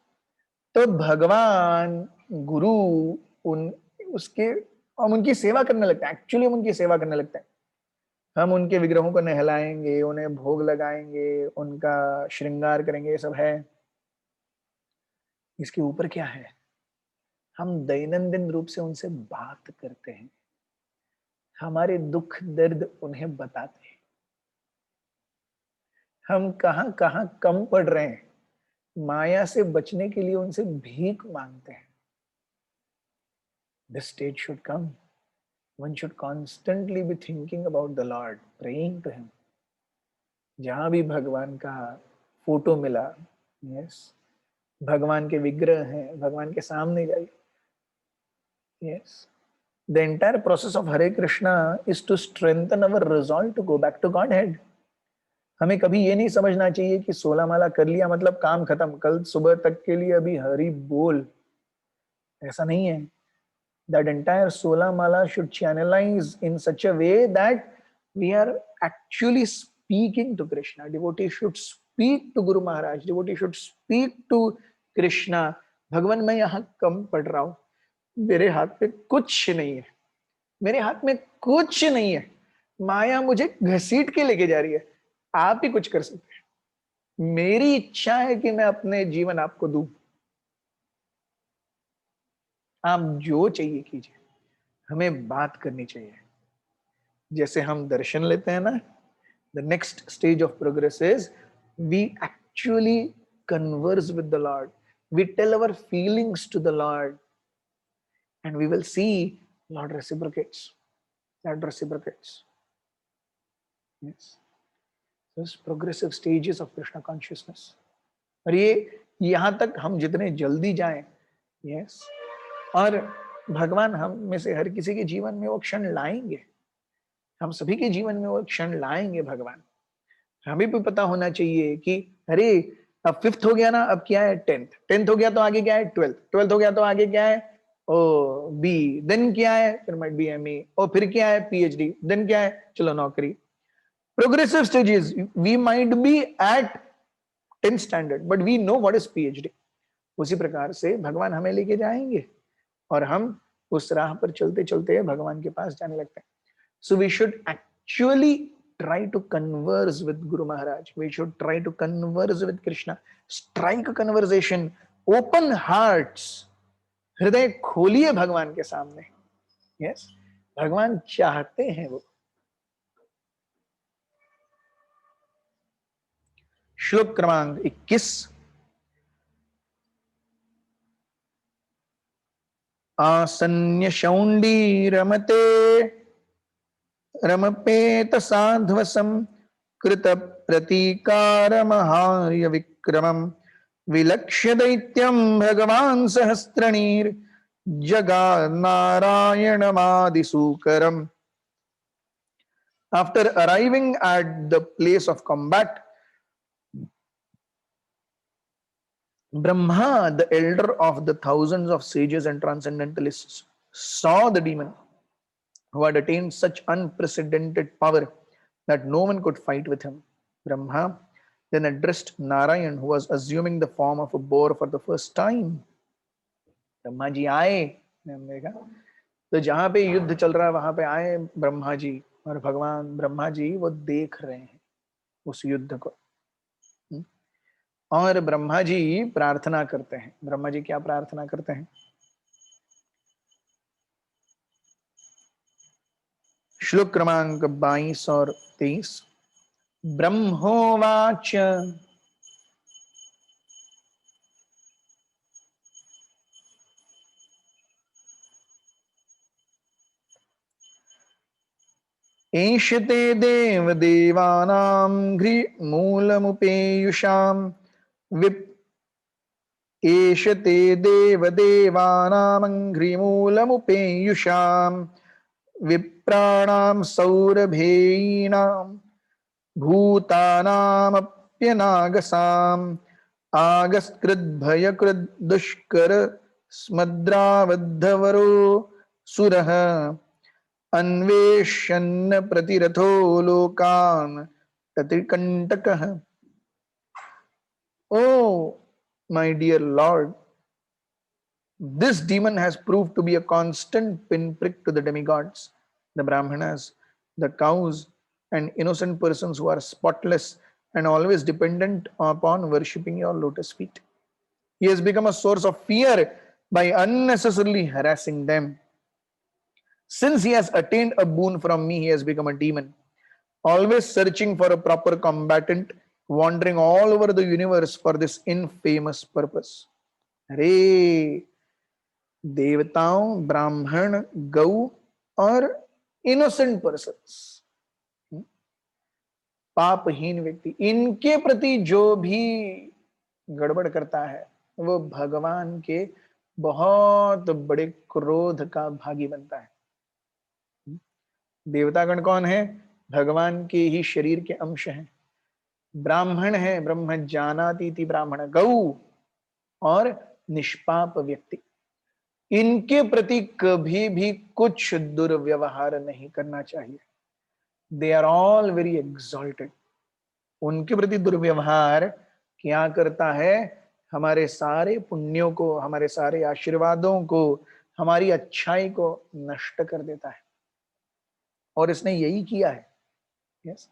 तो भगवान, गुरु, उन उसके हम उनकी सेवा करने लगते हैं। एक्चुअली हम उनकी सेवा करने लगते हैं। हम उनके विग्रहों को नहलाएंगे, उन्हें भोग लगाएंगे, उनका श्रृंगार करेंगे, ये सब है। इसके ऊपर क्या है? हम दैनंदिन रूप से उनसे बात करते हैं, हमारे दुख दर्द उन्हें बताते हैं, हम कहां कहां कम पड़ रहे हैं, माया से बचने के लिए उनसे भीख मांगते हैं। This stage should come. One should constantly be thinking about the Lord, praying to Him. जहां भी भगवान का फोटो मिला, यस, भगवान के विग्रह हैं, भगवान के सामने जाइए। Yes, the entire process of Hare Krishna is to strengthen our resolve to go back to Godhead. हमें कभी ये नहीं समझना चाहिए कि 16 माला कर लिया मतलब काम खत्म, कल सुबह तक के लिए अभी हरि बोल, ऐसा नहीं है। That entire 16 mala should channelize in such a way that we are actually speaking to Krishna. Devotee should speak to Guru Maharaj. Devotee should speak to Krishna. भगवान मैं यहाँ कम पड़ रहा हूँ, मेरे हाथ में कुछ नहीं है, मेरे हाथ में कुछ नहीं है, माया मुझे घसीट के लेके जा रही है, आप ही कुछ कर सकते हैं। मेरी इच्छा है कि मैं अपने जीवन आपको दूं, आप जो चाहिए कीजिए, हमें बात करनी चाहिए। जैसे हम दर्शन लेते हैं ना, the next stage of progress is we actually converse with the lord, we tell our feelings to the lord and we will see lord reciprocates, lord reciprocates. Yes, this progressive stages of Krishna consciousness. और ये यहां तक हम जितने जल्दी जाएं, yes, और भगवान हम में से हर किसी के जीवन में वो क्षण लाएंगे, हम सभी के जीवन में वो क्षण लाएंगे भगवान। हमें भी पता होना चाहिए कि अरे अब 5th हो गया ना, अब क्या है 10th, 10th हो गया तो आगे क्या है 12th, 12th हो गया तो आगे क्या है ओ बी, देन क्या है फिर माइट बी एमए, और फिर क्या है पीएचडी, देन क्या है चलो नौकरी। Progressive stages, we might be at 10th standard but we know what is PhD. उसी प्रकार से भगवान हमें लेके जाएंगे और हम उस राह पर चलते चलते भगवान के पास जाने लगते हैं। So we should actually try to converse with Guru Maharaj. We should try to converse with Krishna. Strike a conversation. Open hearts. हृदय खोलिए भगवान के सामने. Yes, भगवान चाहते हैं वो. श्लोक क्रमांक 21. आसन्य शौंडी रमते रमपेत साध्वसम कृत प्रतीकार महाय विक्रमम विलक्ष्य दैत्यम भगवान सहस्रणीर जगा नारायणमादिसूकरम. After arriving at the place of combat, Brahma, the elder of the thousands of sages and transcendentalists, saw the demon who had attained such unprecedented power that no one could fight with him. Brahma then addressed Narayan, who was assuming the form of a boar for the first time. Brahma ji आए, हमने देखा तो जहां पे युद्ध चल रहा है वहां पे आए ब्रह्मा जी, और भगवान ब्रह्मा जी वो देख रहे हैं उस युद्ध को. और ब्रह्मा जी प्रार्थना करते हैं. ब्रह्मा जी क्या प्रार्थना करते हैं? श्लोक क्रमांक 22 और 23. ब्रह्मोवाच एषते देव देवानां घ्रिमूलमुपेयुषां विप् एषते देव देवानामङ्घ्रिमूलमुपेयुषां विप्राणां सौरभेयीनां भूतानामप्यनागसाम् आगस्कृद्भयकृद्दुष्कर स्मद्रावद्धवरो सुरः अन्वेषन् प्रतिरथो लोकान् ततिकण्टकः. Oh, my dear Lord, this demon has proved to be a constant pinprick to the demigods, the Brahmanas, the cows, and innocent persons who are spotless and always dependent upon worshipping your lotus feet. He has become a source of fear by unnecessarily harassing them. Since he has attained a boon from me, he has become a demon, always searching for a proper combatant, wandering all over the universe for this infamous purpose. अरे देवताओं, ब्राह्मण, गौ और innocent persons, पापहीन व्यक्ति, इनके प्रति जो भी गड़बड़ करता है वो भगवान के बहुत बड़े क्रोध का भागी बनता है. देवतागण कौन है? भगवान के ही शरीर के अंश हैं. ब्राह्मण है, ब्रह्म जानाति इति ब्राह्मण, गौ और निष्पाप व्यक्ति, इनके प्रति कभी भी कुछ दुर्व्यवहार नहीं करना चाहिए. They are all very exalted. उनके प्रति दुर्व्यवहार क्या करता है? हमारे सारे पुण्यों को, हमारे सारे आशीर्वादों को, हमारी अच्छाई को नष्ट कर देता है. और इसने यही किया है. Yes.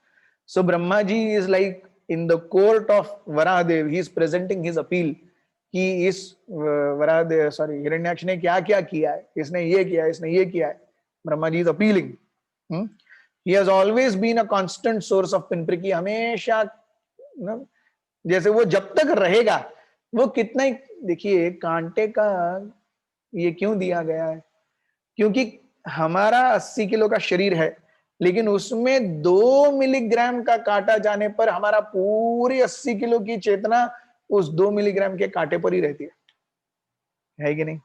So Brahma ji is like in the court of Varahadev. He is presenting his appeal कि इस वराहदेव हिरण्याक्ष ने क्या क्या किया है, इसने ये किया है, इसने ये किया है. Brahma ji is appealing. He has always been a constant source of pinprick. हमेशा जैसे वो जब तक रहेगा वो कितना ही, देखिए कांटे का ये क्यों दिया गया है? क्योंकि हमारा 80 किलो का शरीर है, लेकिन उसमें 2 मिलीग्राम का कांटा जाने पर हमारा पूरी 80 किलो की चेतना उस 2 मिलीग्राम के कांटे पर ही रहती है कि नहीं?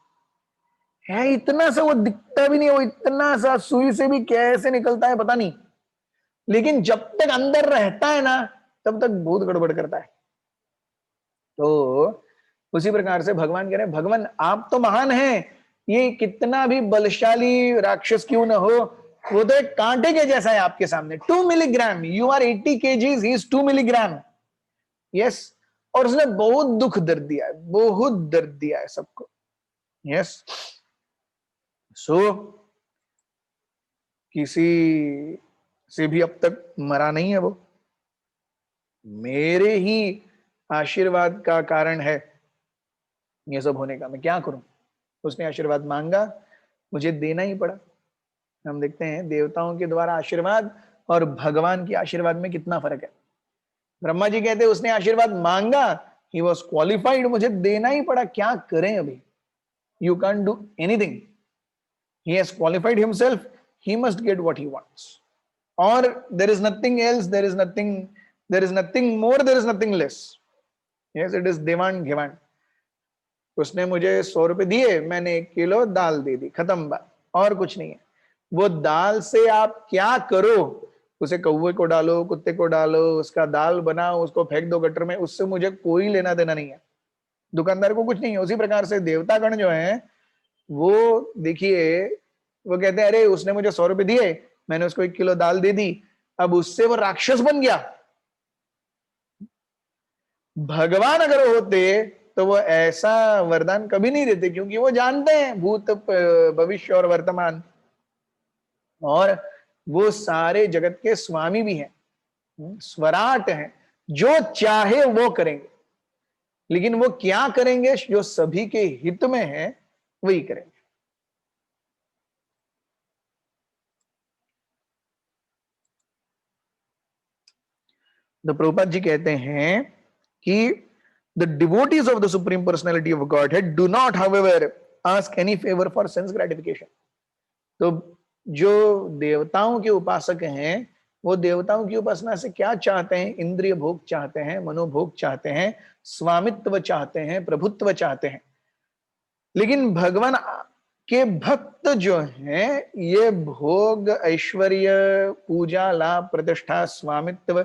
है इतना सा, वो दिखता भी नहीं, वो इतना सा सुई से भी कैसे निकलता है पता नहीं, लेकिन जब तक अंदर रहता है ना तब तक बहुत गड़बड़ करता है. तो उसी प्रकार से भगवान कह रहे हैं, भगवान आप तो महान हैं, ये कितना भी बलशाली राक्षस क्यों ना हो, वो तो एक कांटे के जैसा है आपके सामने. 2 milligram, you are 80 kgs, he is 2 milligram. Yes, और उसने बहुत दुख दर्द दिया है, बहुत दर्द दिया है सबको. यस. सो किसी से भी अब तक मरा नहीं है, वो मेरे ही आशीर्वाद का कारण है ये सब होने का, मैं क्या करूं। उसने आशीर्वाद मांगा, मुझे देना ही पड़ा। हम देखते हैं देवताओं के द्वारा आशीर्वाद और भगवान के आशीर्वाद में कितना फर्क है। ब्रह्मा जी कहते हैं उसने आशीर्वाद मांगा, ही वॉज क्वालिफाइड, मुझे देना ही पड़ा, क्या करें अभी। You can do anything, he has qualified himself, he must get what he wants, or there is nothing else, there is nothing more, there is nothing less. Yes, it is demand given. उसने मुझे 100 रुपए दिए, मैंने 1 kilo दाल दे दी, खत्म बात, और कुछ नहीं है। वो दाल से आप क्या करो, उसे कौवे को डालो, कुत्ते को डालो, उसका दाल बनाओ, उसको फेंक दो गटर में, उससे मुझे कोई लेना देना नहीं है, दुकानदार को कुछ नहीं है। उसी प्रकार से देवतागण जो है वो देखिए, वो कहते हैं अरे उसने मुझे 100 रुपए दिए, मैंने उसको 1 किलो दाल दे दी, अब उससे वो राक्षस बन गया। भगवान अगर होते तो वो ऐसा वरदान कभी नहीं देते, क्योंकि वो जानते हैं भूत भविष्य और वर्तमान, और वो सारे जगत के स्वामी भी हैं, स्वराट हैं, जो चाहे वो करेंगे। लेकिन वो क्या करेंगे, जो सभी के हित में है वही करेंगे। तो प्रभुपाद जी कहते हैं कि the devotees of the supreme personality of Godhead do not however ask any favor for sense gratification. तो जो देवताओं के उपासक हैं वो देवताओं की उपासना से क्या चाहते हैं, इंद्रिय भोग चाहते हैं, मनोभोग चाहते हैं, स्वामित्व चाहते हैं, प्रभुत्व चाहते हैं। लेकिन भगवान के भक्त जो हैं ये भोग, ऐश्वर्य, पूजा, लाभ, प्रतिष्ठा, स्वामित्व,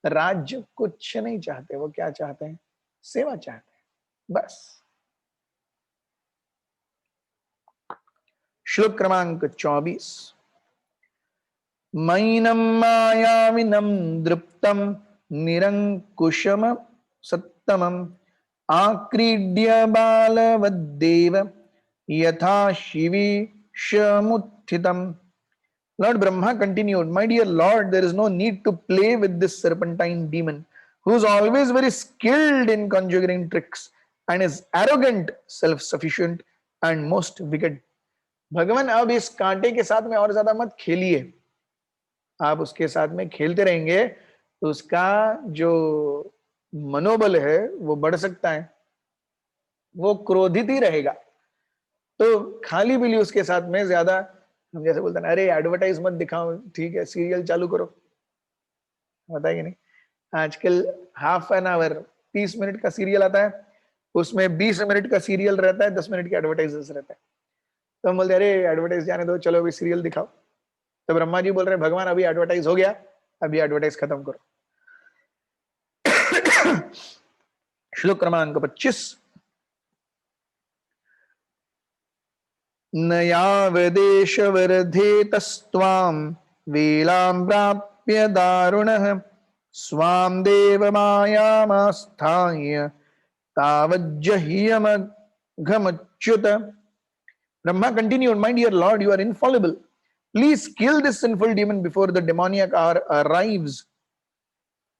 राज्य कुछ नहीं चाहते। वो क्या चाहते हैं, सेवा चाहते हैं, बस। श्लोक क्रमांक 24। मैनम मायाविनम दृप्तम निरंकुशम सत्तमम आक्रीड्य बालवद्देव यथा Shivi शमुत्थितम। Lord Brahma continued, my dear Lord, there is no need to play with this serpentine demon, who is always very skilled in conjuring tricks and is arrogant, self-sufficient and most wicked. भगवान अब इस कांटे के साथ में और ज्यादा मत खेलिए। आप उसके साथ में खेलते रहेंगे तो उसका जो मनोबल है वो बढ़ सकता है, वो क्रोधित ही रहेगा। तो खाली बिली उसके साथ में ज्यादा, हम जैसे बोलते हैं अरे एडवर्टाइज मत दिखाओ, ठीक है सीरियल चालू करो, होता है कि नहीं। आजकल हाफ एन आवर 30 मिनट का सीरियल आता है, उसमें 20 मिनट का सीरियल रहता है, 10 मिनट की एडवर्टाइज रहता है। तो हम बोलते अरे एडवर्टाइज जाने दो, चलो अभी सीरियल दिखाओ। तो ब्रह्मा जी बोल रहे हैं भगवान अभी एडवर्टाइज हो गया, अभी एडवर्टाइज खत्म करो। श्लोक क्रमांक 25। न यावदेश वर्धेतस्त्वां वेलां प्राप्य दारुणः Swan देवमायामास्थाय तावज्जह्यमघमच्युत। Brahma continued, my dear Lord, you are infallible. Please kill this sinful demon before the demoniac hour arrives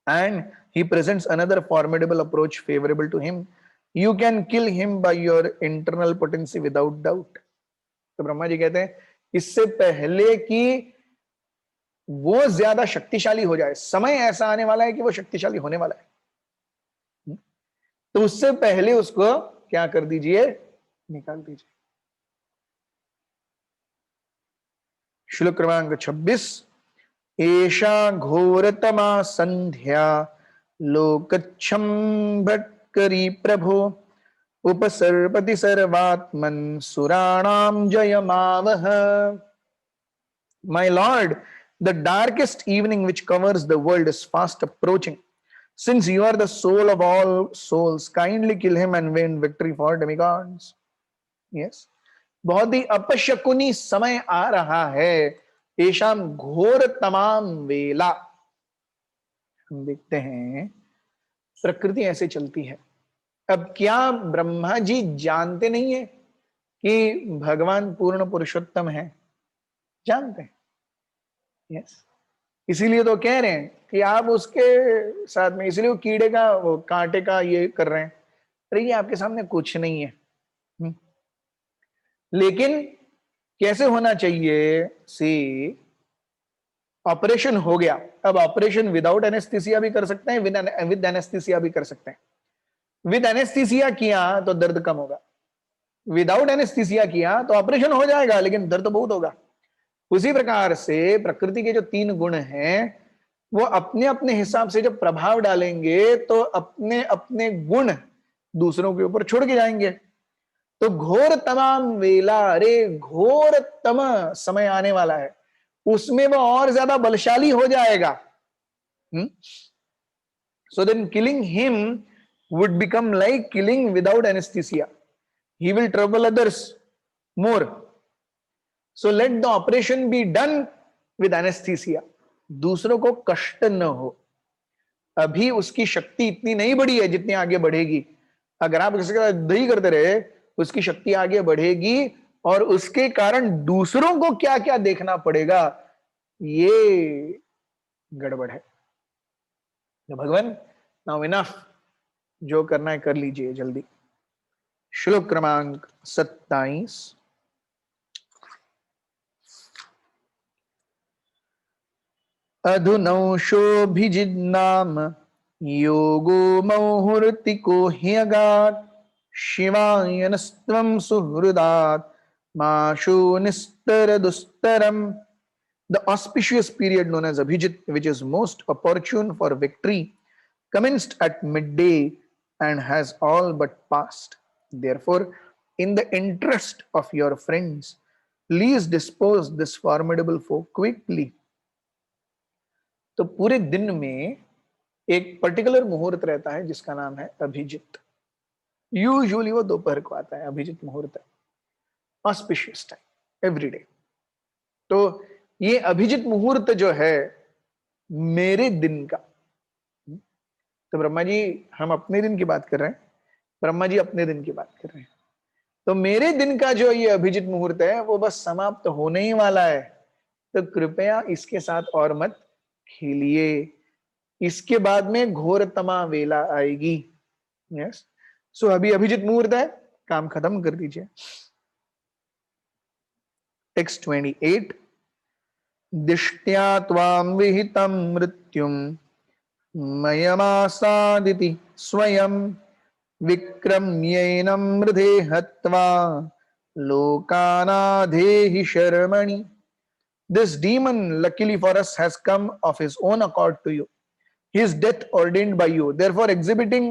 and he presents another formidable approach favorable to him. You can kill him by your internal potency without doubt. तो ब्रह्मा जी कहते हैं इससे पहले कि वो ज्यादा शक्तिशाली हो जाए, समय ऐसा आने वाला है कि वो शक्तिशाली होने वाला है, तो उससे पहले उसको क्या कर दीजिए, निकाल दीजिए। श्लोक क्रमांक 26। एषा घोरतमा संध्या लोकच्छम्भटकरी प्रभो उपसर्पति सर्वात्मन सुराणाम जयमावह। My Lord, the darkest evening which covers the world is fast approaching. Since you are the soul of all souls, kindly kill him and win victory for demigods. Yes. बहुत ही अपशकुनी समय आ रहा है। एशाम घोर तमाम वेला। हम देखते हैं प्रकृति ऐसे चलती है। अब क्या ब्रह्मा जी जानते नहीं है कि भगवान पूर्ण पुरुषोत्तम है? जानते हैं। यस। इसीलिए तो कह रहे हैं कि आप उसके साथ में, इसलिए वो कीड़े का, वो कांटे का ये कर रहे हैं। अरे ये आपके सामने कुछ नहीं है। लेकिन कैसे होना चाहिए? सी, ऑपरेशन हो गया, अब ऑपरेशन विदाउट एनेस्थीसिया भी कर सकते हैं, विद एनेस्थीसिया भी कर सकते हैं। विद एनेस्थीसिया किया तो दर्द कम होगा, विदाउट एनेस्थीसिया किया तो ऑपरेशन हो जाएगा लेकिन दर्द बहुत होगा। उसी प्रकार से प्रकृति के जो तीन गुण हैं वो अपने अपने हिसाब से जब प्रभाव डालेंगे तो अपने अपने गुण दूसरों के ऊपर छोड़ के जाएंगे। तो घोर तमाम वेला, अरे घोर तम समय आने वाला है, उसमें वो और ज्यादा बलशाली हो जाएगा। So then killing him would become like killing without anesthesia. He will trouble others more. So let the operation be done with anesthesia. दूसरों को कष्ट न हो। अभी उसकी शक्ति इतनी नहीं बढ़ी है जितनी आगे बढ़ेगी। अगर आप उसके साथ दही करते रहे, उसकी शक्ति आगे बढ़ेगी और उसके कारण दूसरों को क्या क्या देखना पड़ेगा, ये गड़बड़ है। तो भगवान, नाउ इनफ, जो करना है कर लीजिए जल्दी। श्लोक क्रमांक 27। अधुनौषोभिजिन्नाम योगो मौहुर्तिको ह्यगात् शिवायनस्त्वं सुहृदात् माशो निस्तर दुस्तरम। The auspicious period known as Abhijit, which is most opportune for victory, commenced at midday and has all but passed. Therefore, in the interest of your friends, please dispose this formidable foe quickly. तो पूरे दिन में एक particular मुहूर्त रहता है जिसका नाम है अभिजित। यूजुअली वो दोपहर को आता है, अभिजित मुहूर्त है, ऑस्पिशियस टाइम एवरी डे। तो ये अभिजित मुहूर्त जो है मेरे दिन का, तो ब्रह्मा जी हम अपने दिन की बात कर रहे हैं, ब्रह्मा जी अपने दिन की बात कर रहे हैं। तो मेरे दिन का जो ये अभिजित मुहूर्त है वो बस समाप्त होने ही वाला है। तो कृपया इसके साथ और मत खेलिए, इसके बाद में घोरतमा वेला आएगी। यस, सो अभी अभिजित मुहूर्त है, काम खत्म कर दीजिए। टेक्स्ट 28। दिष्ट्या त्वां विहितं मृत्युं मयमासादिति स्वयं विक्रम्येनं मृधे हत्वा लोकानाधेहि शर्मणि। This demon, luckily for us, has come of his own accord to you. His death ordained by you. Therefore, exhibiting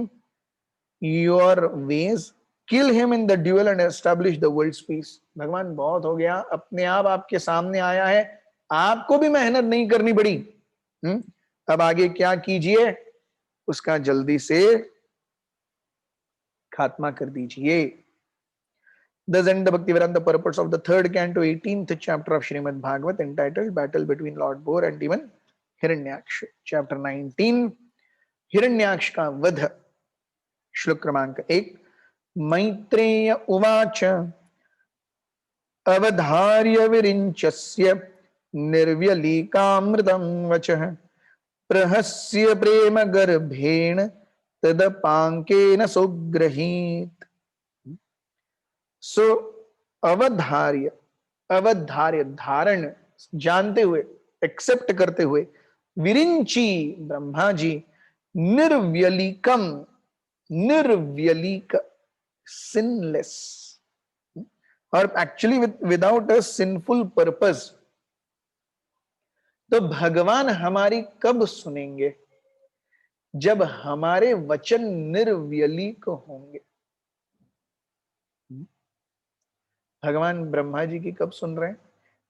your ways, kill him in the duel and establish the world's peace. भगवान बहुत हो गया, अपने आप आपके सामने आया है, आपको भी मेहनत नहीं करनी पड़ी। अब आगे क्या कीजिए, उसका जल्दी से खात्मा कर दीजिए। Thus end the Bhaktivedanta purpose of the third canto, 18th chapter of Srimad Bhagavat, entitled Battle Between Lord Boar and Demon Hiranyaksh. Chapter 19, Hiranyaksha का वध। श्लोक क्रमांक 1। मैत्रेय उवाच अवधार्य विरिञ्चस्य निर्व्यलीकामृतं वचः प्रहस्य प्रेम गर्भेण तदपांकेन सुगृहीत। सो अवधार्य, अवधार्य धारण, जानते हुए, एक्सेप्ट करते हुए, विरिंची ब्रह्मा जी, निर्व्यलीकम, निर्व्यलीक सिनलेस, और actually without a sinful purpose. तो भगवान हमारी कब सुनेंगे? जब हमारे वचन निर्व्यलीक होंगे। भगवान ब्रह्मा जी की कब सुन रहे हैं?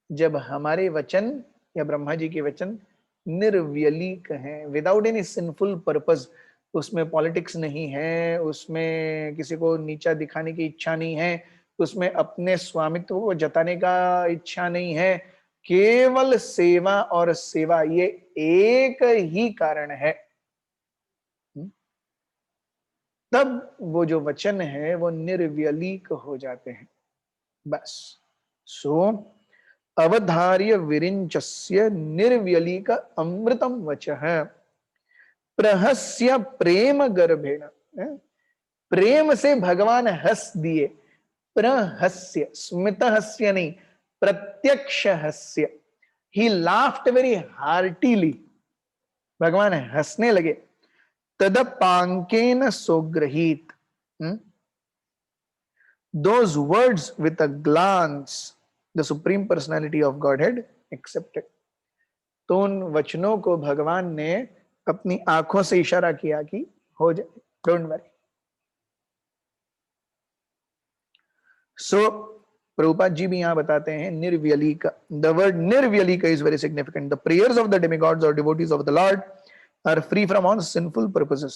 जब हमारे वचन या ब्रह्मा जी के वचन निर्व्यलीक हैं, विदाउट एनी सिंफुल पर्पस। उसमें पॉलिटिक्स नहीं है, उसमें किसी को नीचा दिखाने की इच्छा नहीं है, उसमें अपने स्वामित्व को जताने का इच्छा नहीं है, केवल सेवा और सेवा, ये एक ही कारण है। तब वो जो वचन है वो निर्व्यलीक हो जाते हैं, बस। सो अवधार्य विरिंचस्य निर्व्यलीक अमृतम वचः प्रहस्य प्रेम गर्भेण। प्रेम से भगवान हंस दिए। प्रहस्य, स्मित हस्य नहीं, प्रत्यक्ष हस्य। ही लाफ्ड वेरी हार्टीली। भगवान हंसने लगे। तदपांकेन सोग्रहीत। Those words with a glance the supreme personality of Godhead accepted. तो उन वचनों को भगवान ने अपनी आंखों से इशारा किया कि हो जाए, don't worry. So Prabhupada ji भी यहां बताते हैं निर्व्यलीका। द वर्ड निर्व्यलीका is very significant. The prayers of the demigods और devotees of the lord are free from all sinful purposes,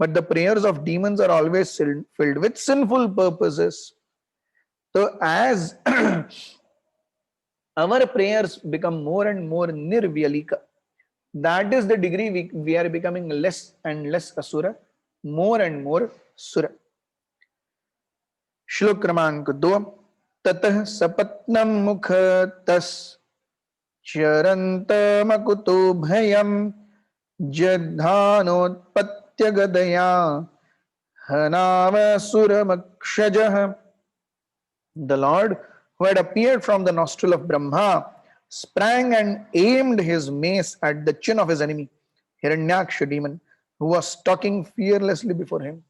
but the prayers of demons are always filled with sinful purposes. So as our prayers become more and more nirvyalika, that is the degree we are becoming less and less asura, more and more sura. श्लोक क्रमांक 2। ततः सपत्नम मुख तस चरन्तमकुतो भयम् जद्धानोत्पत्य गदया हनावसुरमक्षजः। The Lord, who had appeared from the nostril of Brahma, sprang and aimed his mace at the chin of his enemy, Hiranyaksha demon, who was stalking fearlessly before him.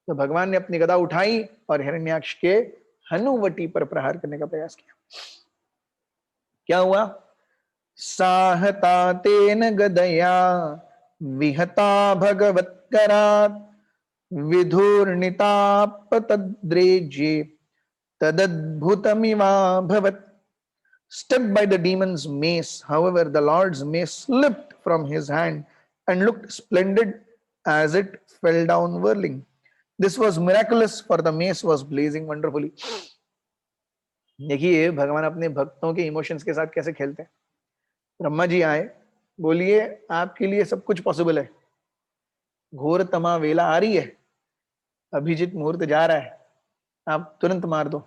तो भगवान ने अपनी गदा उठाई और हिरण्याक्ष के हनुवटी पर प्रहार करने का प्रयास किया। क्या हुआ? साहता तेन गदया विहता भगवत्करात् विधूर्णितापतद्रेजे तदद्भुतमिवाभवत्। Struck by the demon's mace, however, the Lord's mace slipped from his hand and looked splendid as it fell down whirling. This was miraculous, for the mace was blazing wonderfully. देखिए भगवान अपने भक्तों के इमोशंस के साथ कैसे खेलते हैं। ब्रह्मा जी आए, बोलिए आपके लिए सब कुछ पॉसिबल है, घोर तमा वेला आ रही है, अभिजीत मुहूर्त जा रहा है, आप तुरंत मार दो।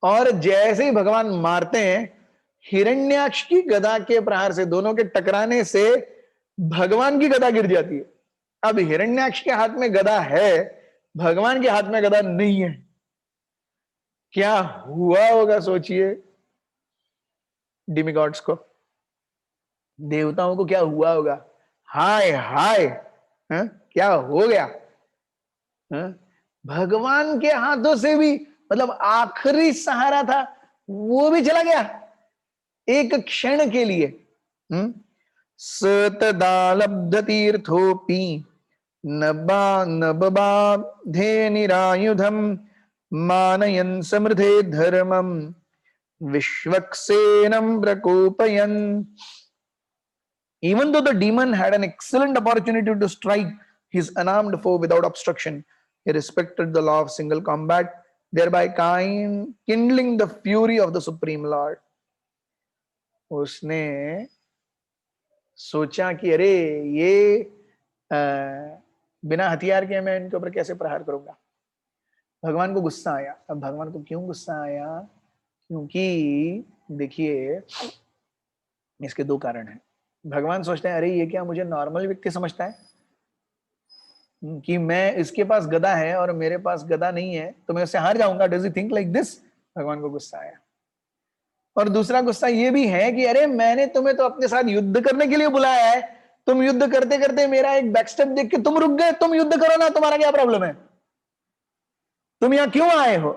और जैसे ही भगवान मारते हैं, हिरण्याक्ष की गदा के प्रहार से, दोनों के टकराने से भगवान की गदा गिर जाती है। अब हिरण्याक्ष के हाथ में गदा है, भगवान के हाथ में गदा नहीं है। क्या हुआ होगा सोचिए डिमिगॉड्स को, देवताओं को क्या हुआ होगा। हाय हाय, क्या हो गया। भगवान के हाथों से भी, मतलब आखिरी सहारा था, वो भी चला गया एक क्षण के लिए। सतदालब्ध तीर्थोपि नबाधे निरायुधम मानयन समृद्धे धर्मम विश्वक्सेनम प्रकोपयन। Even though the demon had an excellent opportunity to strike his unarmed foe without obstruction, he respected the law of single combat, thereby kindling the fury of the Supreme Lord. उसने सोचा कि अरे ये बिना हथियार के मैं इनके ऊपर कैसे प्रहार करूंगा। भगवान को गुस्सा आया। अब भगवान को क्यों गुस्सा आया? क्योंकि देखिए इसके दो कारण हैं। भगवान सोचते हैं अरे ये क्या मुझे नॉर्मल व्यक्ति समझता है कि मैं, इसके पास गदा है और मेरे पास गदा नहीं है तो मैं उससे हार जाऊंगा। Does he think like this? भगवान को गुस्सा आया। और दूसरा गुस्सा ये भी है कि अरे मैंने तुम्हें तो अपने साथ युद्ध करने के लिए बुलाया है, तुम युद्ध करते करते मेरा एक बैकस्टेप देख के तुम रुक गए। तुम युद्ध करो ना, तुम्हारा क्या प्रॉब्लम है? तुम यहां क्यों आए हो?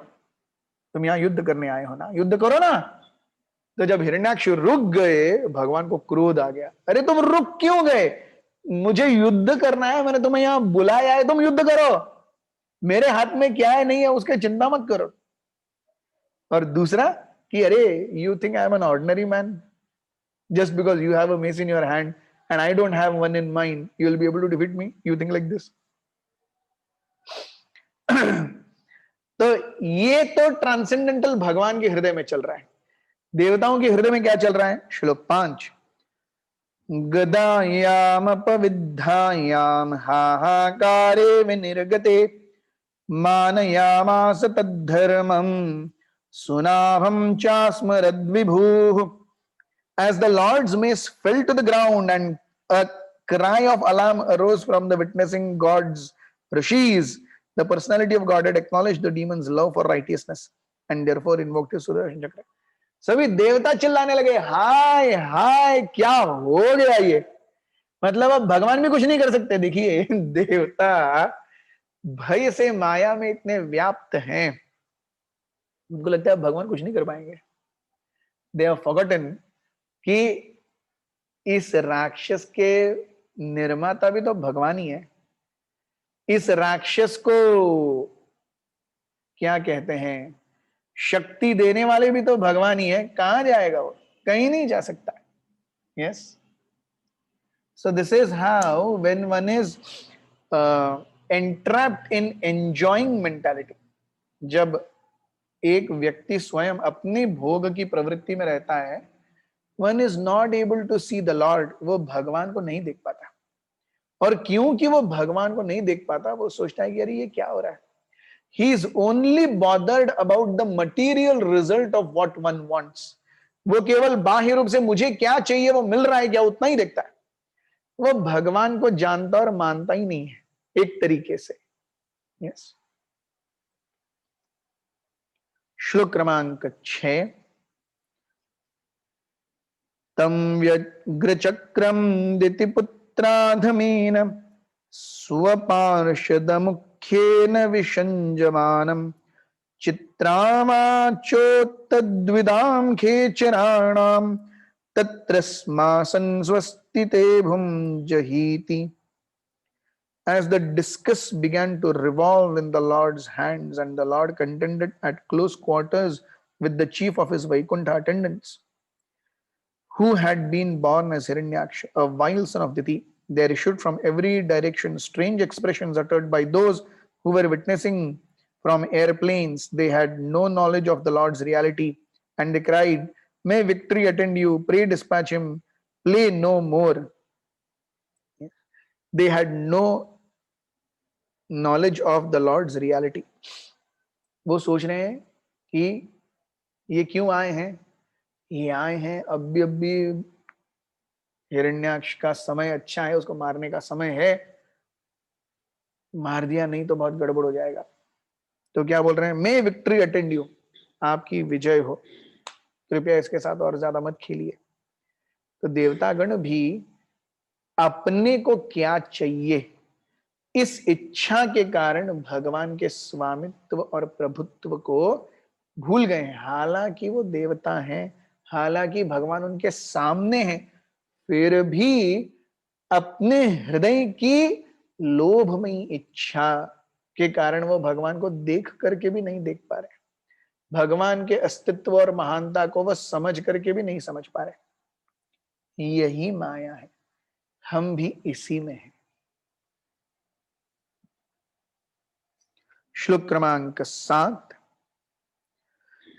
तुम यहां युद्ध करने आए हो ना, युद्ध करो ना। तो जब हिरण्याक्ष रुक गए, भगवान को क्रोध आ गया। अरे तुम रुक क्यों गए? मुझे युद्ध करना है, मैंने तुम्हें यहां बुलाया है, तुम युद्ध करो। मेरे हाथ में क्या है नहीं है उसके चिंता मत करो। और दूसरा कि अरे you think I am an ordinary man, just because you have a mace in your hand and I don't have one in mind, you will be able to defeat me, you think like this. तो ये तो transcendental भगवान के हृदय में चल रहा है। देवताओं के हृदय में क्या चल रहा है? श्लोक 5। गदायाम अपविद्धायाम हाहाकारे विनिर्गते मानयामास तद्धर्मम सुनाभम चास्मरद्विभुः. As the Lord's mace fell to the ground and a cry of alarm arose from the witnessing gods, rishis, the personality of Godhead acknowledged the demon's love for righteousness and therefore invoked his Sudarshan Chakra. सभी देवता चिल्लाने लगे, हाय हाय क्या हो गया ये. मतलब अब भगवान भी कुछ नहीं कर सकते. देखिए देवता भय से माया में इतने व्याप्त हैं, उनको लगता है भगवान कुछ नहीं कर पाएंगे. दे हैव फॉरगॉटन कि इस राक्षस के निर्माता भी तो भगवान ही है. इस राक्षस को क्या कहते हैं, शक्ति देने वाले भी तो भगवान ही है. कहां जाएगा वो? कहीं नहीं जा सकता. Yes. So this is how when one is entrapped in enjoying mentality, जब एक व्यक्ति स्वयं अपनी भोग की प्रवृत्ति में रहता है, one is not able to see the Lord, वो भगवान को नहीं देख पाता. और क्योंकि वो भगवान को नहीं देख पाता, वो सोचता है कि अरे ये क्या हो रहा है. He is only bothered about the material result of what one wants. वो केवल बाह्य रूप से मुझे क्या चाहिए, वो मिल रहा है क्या, उतना ही देखता है. वो भगवान को जानता और मानता ही नहीं है एक तरीके से. यस. श्लोक क्रमांक 6. तम व्यग्रचक्रम दितिपुत्राधमेन स्वपार्षदमुख्येन विषञ्जमानं चित्रामाचोत्तद्विदां खेचराणां तत्र स्मासन् स्वस्ति ते भुञ्जहीति. As the discus began to revolve in the Lord's hands and the Lord contended at close quarters with the chief of his Vaikuntha attendants, who had been born as Hiranyaksha, a vile son of Diti, there issued from every direction strange expressions uttered by those who were witnessing from airplanes. They had no knowledge of the Lord's reality, and they cried, "May victory attend you, pray dispatch him, play no more." They had no knowledge of the Lord's reality. वो सोच रहे हैं कि ये क्यों आए हैं. ये आए हैं अभी हिरण्याक्ष का समय अच्छा है, उसको मारने का समय है, मार दिया नहीं तो बहुत गड़बड़ हो जाएगा. तो क्या बोल रहे हैं, मे विक्ट्री अटेंड यू, आपकी विजय हो, कृपया इसके साथ और ज्यादा मत खेलिए. तो देवतागण भी अपने को क्या चाहिए इस इच्छा के कारण भगवान के स्वामित्व और प्रभुत्व को भूल गए हैं. हालांकि वो देवता हैं, हालांकि भगवान उनके सामने हैं, फिर भी अपने हृदय की लोभमयी इच्छा के कारण वो भगवान को देख करके भी नहीं देख पा रहे, भगवान के अस्तित्व और महानता को वह समझ करके भी नहीं समझ पा रहे. यही माया है. हम भी इसी में हैं. श्लोक क्रमांक 7.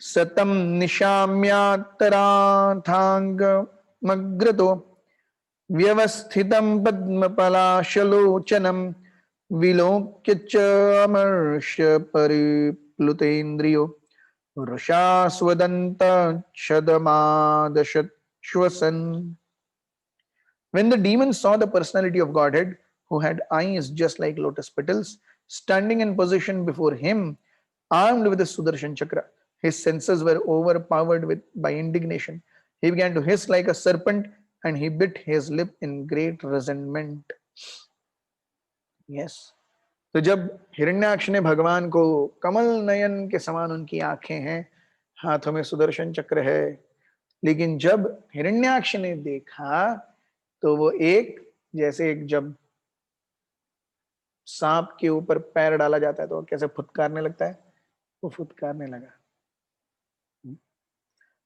सतम निशाम्यात्तराथांगमग्रतो व्यवस्थितं पद्मपलाशलोचनं विलोक्य च अमर्ष परिप्लुतेन्द्रियो वृषास्वदन्तच्छदमादशश्वसन्. When the demon saw the personality of Godhead, who had eyes just like lotus petals, standing in position before him, armed with a Sudarshan Chakra, his senses were overpowered by indignation. He began to hiss like a serpent and he bit his lip in great resentment. Yes. तो जब हिरण्याक्ष ने भगवान को, कमल नयन के समान उनकी आंखें हैं, हाथों में सुदर्शन चक्र है, लेकिन जब हिरण्याक्ष ने देखा तो वो जैसे जब सांप के ऊपर पैर डाला जाता है तो कैसे फुतकारने लगता है, वो फुतकारने लगा.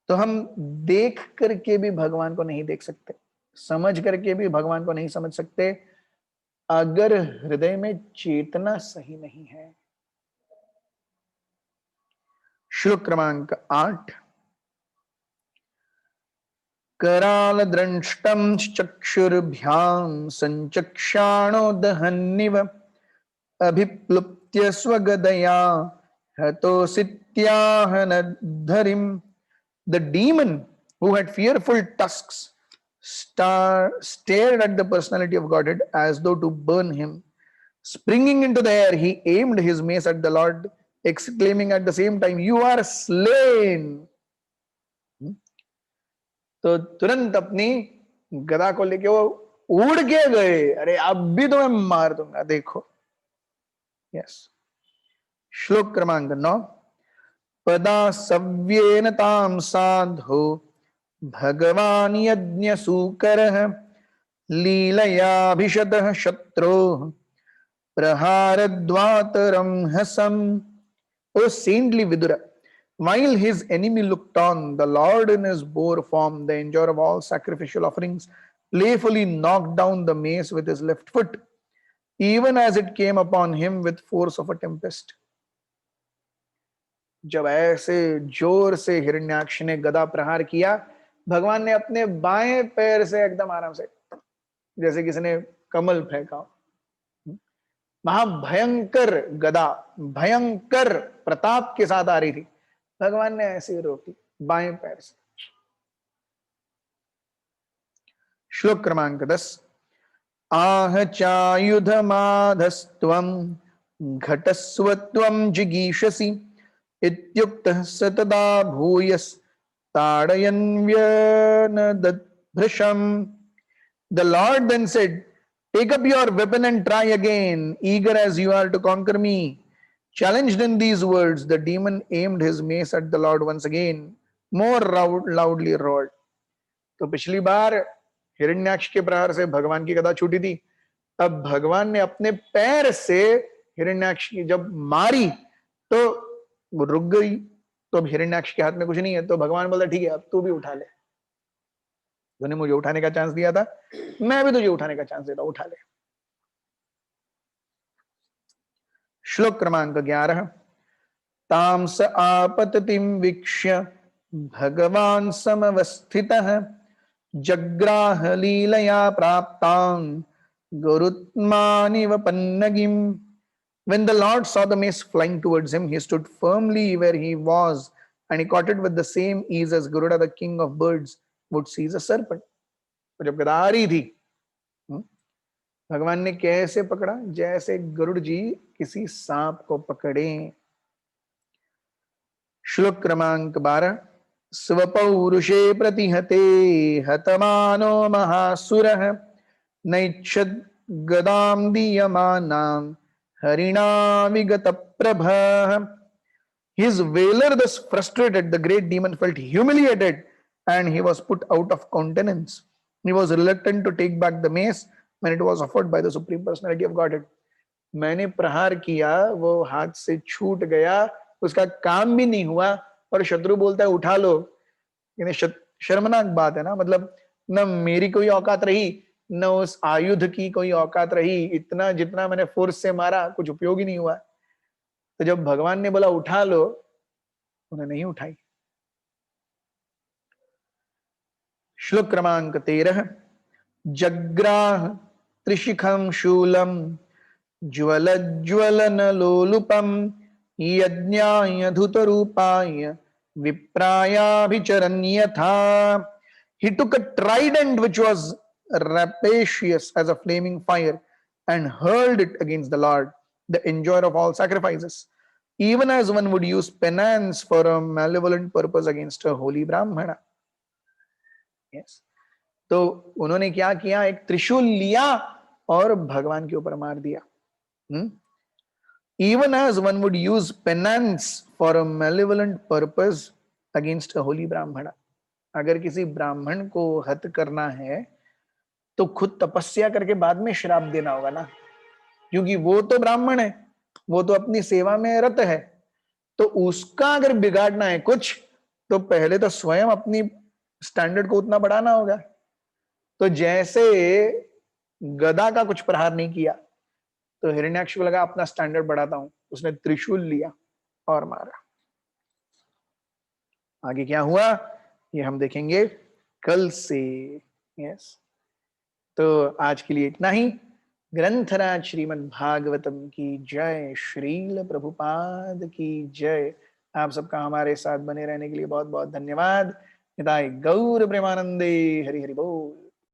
तो हम देख करके भी भगवान को नहीं देख सकते, समझ करके भी भगवान को नहीं समझ सकते, अगर हृदय में चेतना सही नहीं है. श्लोक क्रमांक 8. कराल द्रंष्टम चक्षुर्भ्याम संचक्षाणो दहन्निव अभिप्लुप्त्य स्वगदया हतोऽसि Daityahanadharim. The demon who had fearful tusks stared at the personality of Godhead as though to burn him. Springing into the air, he aimed his mace at the Lord, exclaiming at the same time, "You are slain!" तो तुरंत अपनी गदा को लेके वो उड़ के गए। अरे अब भी तुम्हें मार दूंगा, देखो। यस। श्लोक क्रमांक 9। पदा सव्येन ताम साधो भगवान यज्ञ सूकरः लीलयाभिशतः शत्रोः प्रहारद्वातरं Hasam. O saintly Vidura, while his enemy looked on, the Lord in his boar form, the enjoyer of all sacrificial offerings, playfully knocked down the mace with his left foot, even as it came upon him with force of a tempest. जब ऐसे जोर से हिरण्याक्ष ने गदा प्रहार किया, भगवान ने अपने बाएं पैर से एकदम आराम से, जैसे किसी ने कमल फेंका, महाभयंकर गदा भयंकर प्रताप के साथ आ रही थी, भगवान ने ऐसे रोकी बाएं पैर से। श्लोक क्रमांक 10। आह चायुधमाधस्त्वं घटस्वत्वं जिगीषसि इत्युक्तः स तदा भूयस्ताडयन् व्यनदभृशम्। The Lord then said, "Take up your weapon and try again, eager as you are to conquer me." Challenged in these words, the demon aimed his mace at the Lord once again, more loudly roared. तो पिछली बार हिरण्याक्ष के प्रहार से भगवान की गदा छूटी थी, अब भगवान ने अपने पैर से हिरण्याक्ष की जब मारी तो वो रुक गई। तो अब हिरण्याक्ष के हाथ में कुछ नहीं है, तो भगवान बोला, ठीक है अब तू भी उठा ले, तूने मुझे उठाने का चांस दिया था, मैं भी तुझे उठाने का चांस देता हूं, उठा ले। श्लोक क्रमांक 11। तांस आपततिं वीक्ष्य भगवान समवस्थितः जग्राह लीलया प्राप्तां गुरुत्मानिव पन्नगिम्। When the Lord saw the mace flying towards him, he stood firmly where he was, and he caught it with the same ease as Garuda, the king of birds, would seize a serpent. तो जब गदा आ रही थी, भगवान ने कैसे पकड़ा? जैसे गरुड़ जी किसी सांप को पकड़े। श्लोक क्रमांक 12। स्वपौरुषे प्रतिहते हतमानो महासुरः नैच्छद् गदां दीयमानां हरिणा विगत प्रभः। His valor thus frustrated, the great demon felt humiliated and he was put out of countenance. He was reluctant to take back the mace when it was offered by the Supreme Personality of Godhead. मैंने प्रहार किया, वो हाथ से छूट गया, उसका काम भी नहीं हुआ, और शत्रु बोलता है उठा लो। यानी शर्मनाक बात है ना, मतलब न मेरी कोई औकात रही, न उस आयुध की कोई औकात रही, इतना जितना मैंने फोर्स से मारा कुछ उपयोग ही नहीं हुआ। तो जब भगवान ने बोला उठा लो, उन्हें नहीं उठाई। श्लोक क्रमांक 13। जग्राह त्रिशिखं शूलम ज्वलज्वलन लोलुपम यज्ञाय धुतरूपाय विप्रायाभिचरन् यथा। He took a trident which was rapacious as a flaming fire and hurled it against the Lord, the enjoyer of all sacrifices, even as one would use penance for a malevolent purpose against a holy Brahmana. Yes. तो उन्होंने क्या किया? एक त्रिशूल लिया और भगवान के ऊपर मार दिया। Even as one would use penance for a malevolent purpose against a holy Brahmana. अगर किसी ब्राह्मण को हत करना है तो खुद तपस्या करके बाद में श्राप देना होगा ना, क्योंकि वो तो ब्राह्मण है, वो तो अपनी सेवा में रत है, तो उसका अगर बिगाड़ना है कुछ तो पहले तो स्वयं अपनी स्टैंडर्ड को उतना बढ़ाना होगा। तो जैसे गदा का कुछ प्रहार नहीं किया तो हिरण्याक्ष को लगा अपना स्टैंडर्ड बढ़ाता हूं, उसने त्रिशूल लिया और मारा। आगे क्या हुआ ये हम देखेंगे कल से। यस, तो आज के लिए इतना ही। ग्रंथराज श्रीमद् भागवतम की जय, श्रील प्रभुपाद की जय, आप सबका हमारे साथ बने रहने के लिए बहुत बहुत धन्यवाद। निताई गौर प्रेमानंदे। हरि हरि बोल।